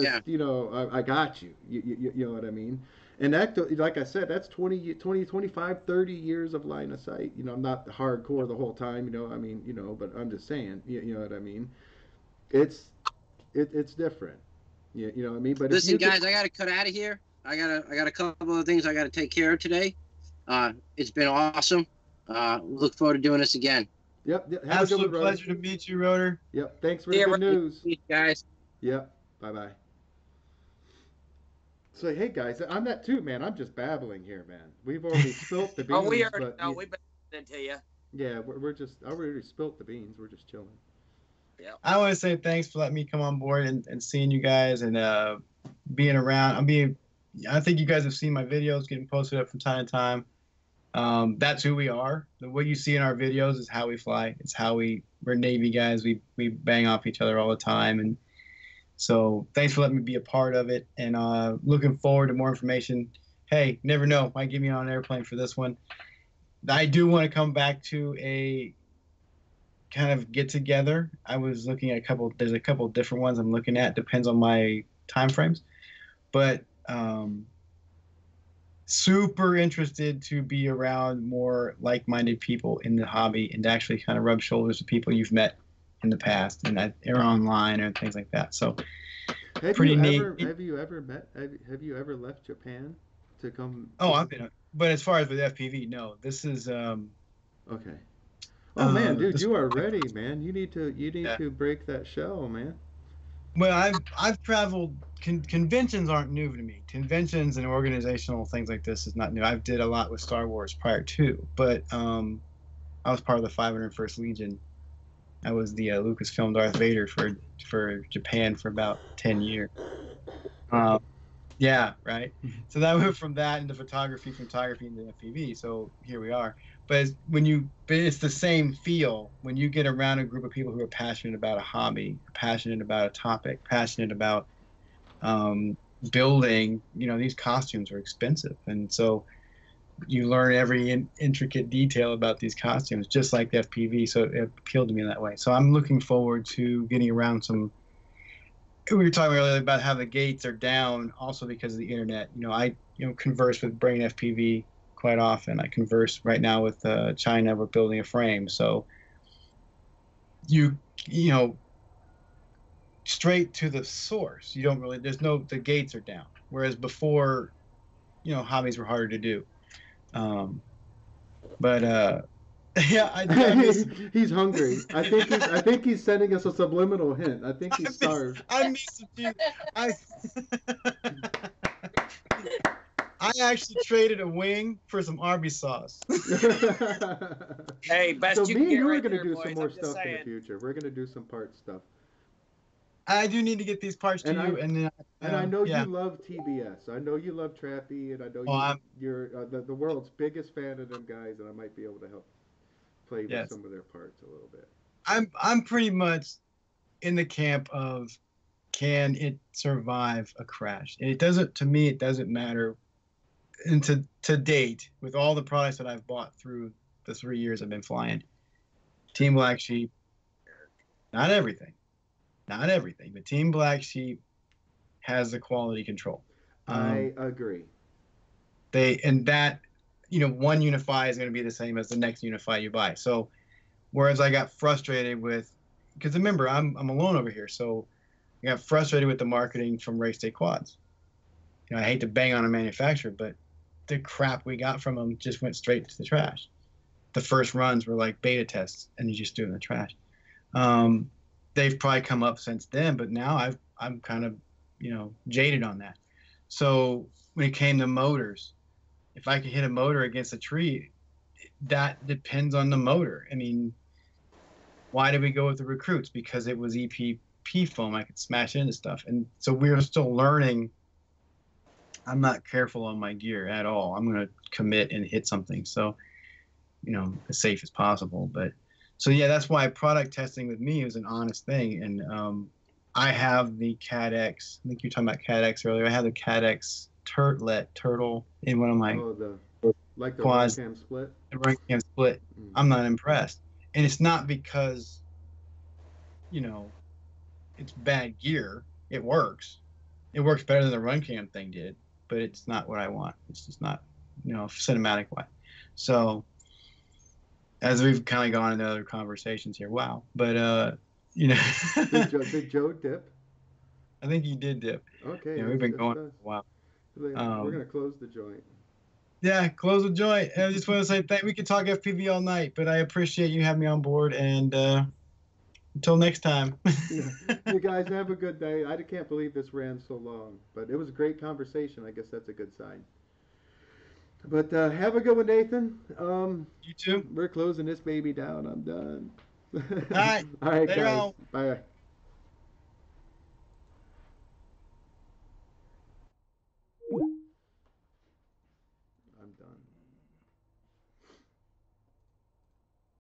got you. You know what I mean? And that, like I said, that's 20, 25, 30 years of line of sight. I'm not hardcore the whole time, but I'm just saying, you know what I mean? It's different. You know what I mean? But listen, guys, I gotta cut out of here. I got a couple of things I gotta take care of today. It's been awesome. Look forward to doing this again. Yep. Absolute pleasure to meet you, Rotor. Yep. Thanks for the good news. Guys. Yep. Bye. So hey guys, I'm that too, man. I'm just babbling here, man. We've already spilt the beans. We've been listening to you. Yeah, I already spilt the beans. We're just chilling. Yeah. I want to say thanks for letting me come on board and seeing you guys and being around. I think you guys have seen my videos getting posted up from time to time. That's who we are. What you see in our videos is how we fly. It's how we're Navy guys. We bang off each other all the time. And so thanks for letting me be a part of it. And looking forward to more information. Hey, never know. Might get me on an airplane for this one. I do want to come back to a kind of get together. I was looking at there's a couple different ones I'm looking at, depends on my time frames, but super interested to be around more like-minded people in the hobby and to actually kind of rub shoulders with people you've met in the past and that are online and things like that. So pretty neat. Have you ever left Japan to come? I've been, but as far as with FPV, no, this is okay. Oh man, dude, you are ready, man. You need to break that shell, man. Well, I've traveled. Conventions aren't new to me. Conventions and organizational things like this is not new. I did a lot with Star Wars prior to, but I was part of the 501st Legion. I was the Lucasfilm Darth Vader for Japan for about 10 years. Yeah, right. So that went from that into photography into FPV. So here we are. But it's the same feel when you get around a group of people who are passionate about a hobby, passionate about a topic, passionate about building. These costumes are expensive, and so you learn every intricate detail about these costumes, just like the FPV. So it appealed to me in that way. So I'm looking forward to getting around some. We were talking earlier about how the gates are down, also because of the internet. I converse with Brain FPV quite often. I converse right now with China. We're building a frame, so you know, straight to the source. You don't really. The gates are down. Whereas before, hobbies were harder to do. But yeah, I miss. He's hungry. I think he's sending us a subliminal hint. I think he's starved. I miss the few. I actually traded a wing for some Arby's sauce. Hey, best So you me can and get you are right gonna there, do boys. some more I'm just stuff in the saying. future. We're gonna do some part stuff. I do need to get these parts to And you, and then And I know yeah. you love TBS. I know you love Trappy, and I know Oh, you're the world's biggest fan of them guys, and I might be able to help play with Yes. some of their parts a little bit. I'm pretty much in the camp of, can it survive a crash? And to me, it doesn't matter. And to date, with all the products that I've bought through the 3 years I've been flying, Team Black Sheep, not everything, but Team Black Sheep has the quality control. I agree. One Unify is going to be the same as the next Unify you buy. So, whereas I got frustrated with, because remember, I'm alone over here, so I got frustrated with the marketing from Race Day Quads. I hate to bang on a manufacturer, but the crap we got from them just went straight to the trash. The first runs were like beta tests, and you just threw it in the trash. They've probably come up since then, but now I'm kind of, jaded on that. So when it came to motors, if I could hit a motor against a tree, that depends on the motor. I mean, why did we go with the Recruits? Because it was EPP foam. I could smash into stuff. And so we're still learning. I'm not careful on my gear at all. I'm going to commit and hit something. So, as safe as possible. But so, yeah, that's why product testing with me is an honest thing. And I have the CADX. I think you were talking about CADX earlier. I have the CADX turtle in one of my Like the quads. Cam split. The run cam split. I'm not impressed. And it's not because, it's bad gear. It works. It works better than the run cam thing did, but it's not what I want. It's just not, cinematic wise. So as we've kind of gone into other conversations here, wow. But, Did Joe dip? I think you did dip. Okay. Yeah, we've been going for a while. We're going to close the joint. Yeah, close the joint. I just want to say we could talk FPV all night, but I appreciate you having me on board. And until next time. You guys have a good day. I can't believe this ran so long, but it was a great conversation. I guess that's a good sign. But have a good one, Nathan. You too. We're closing this baby down. I'm done. All right. All right, Later guys. on. Bye.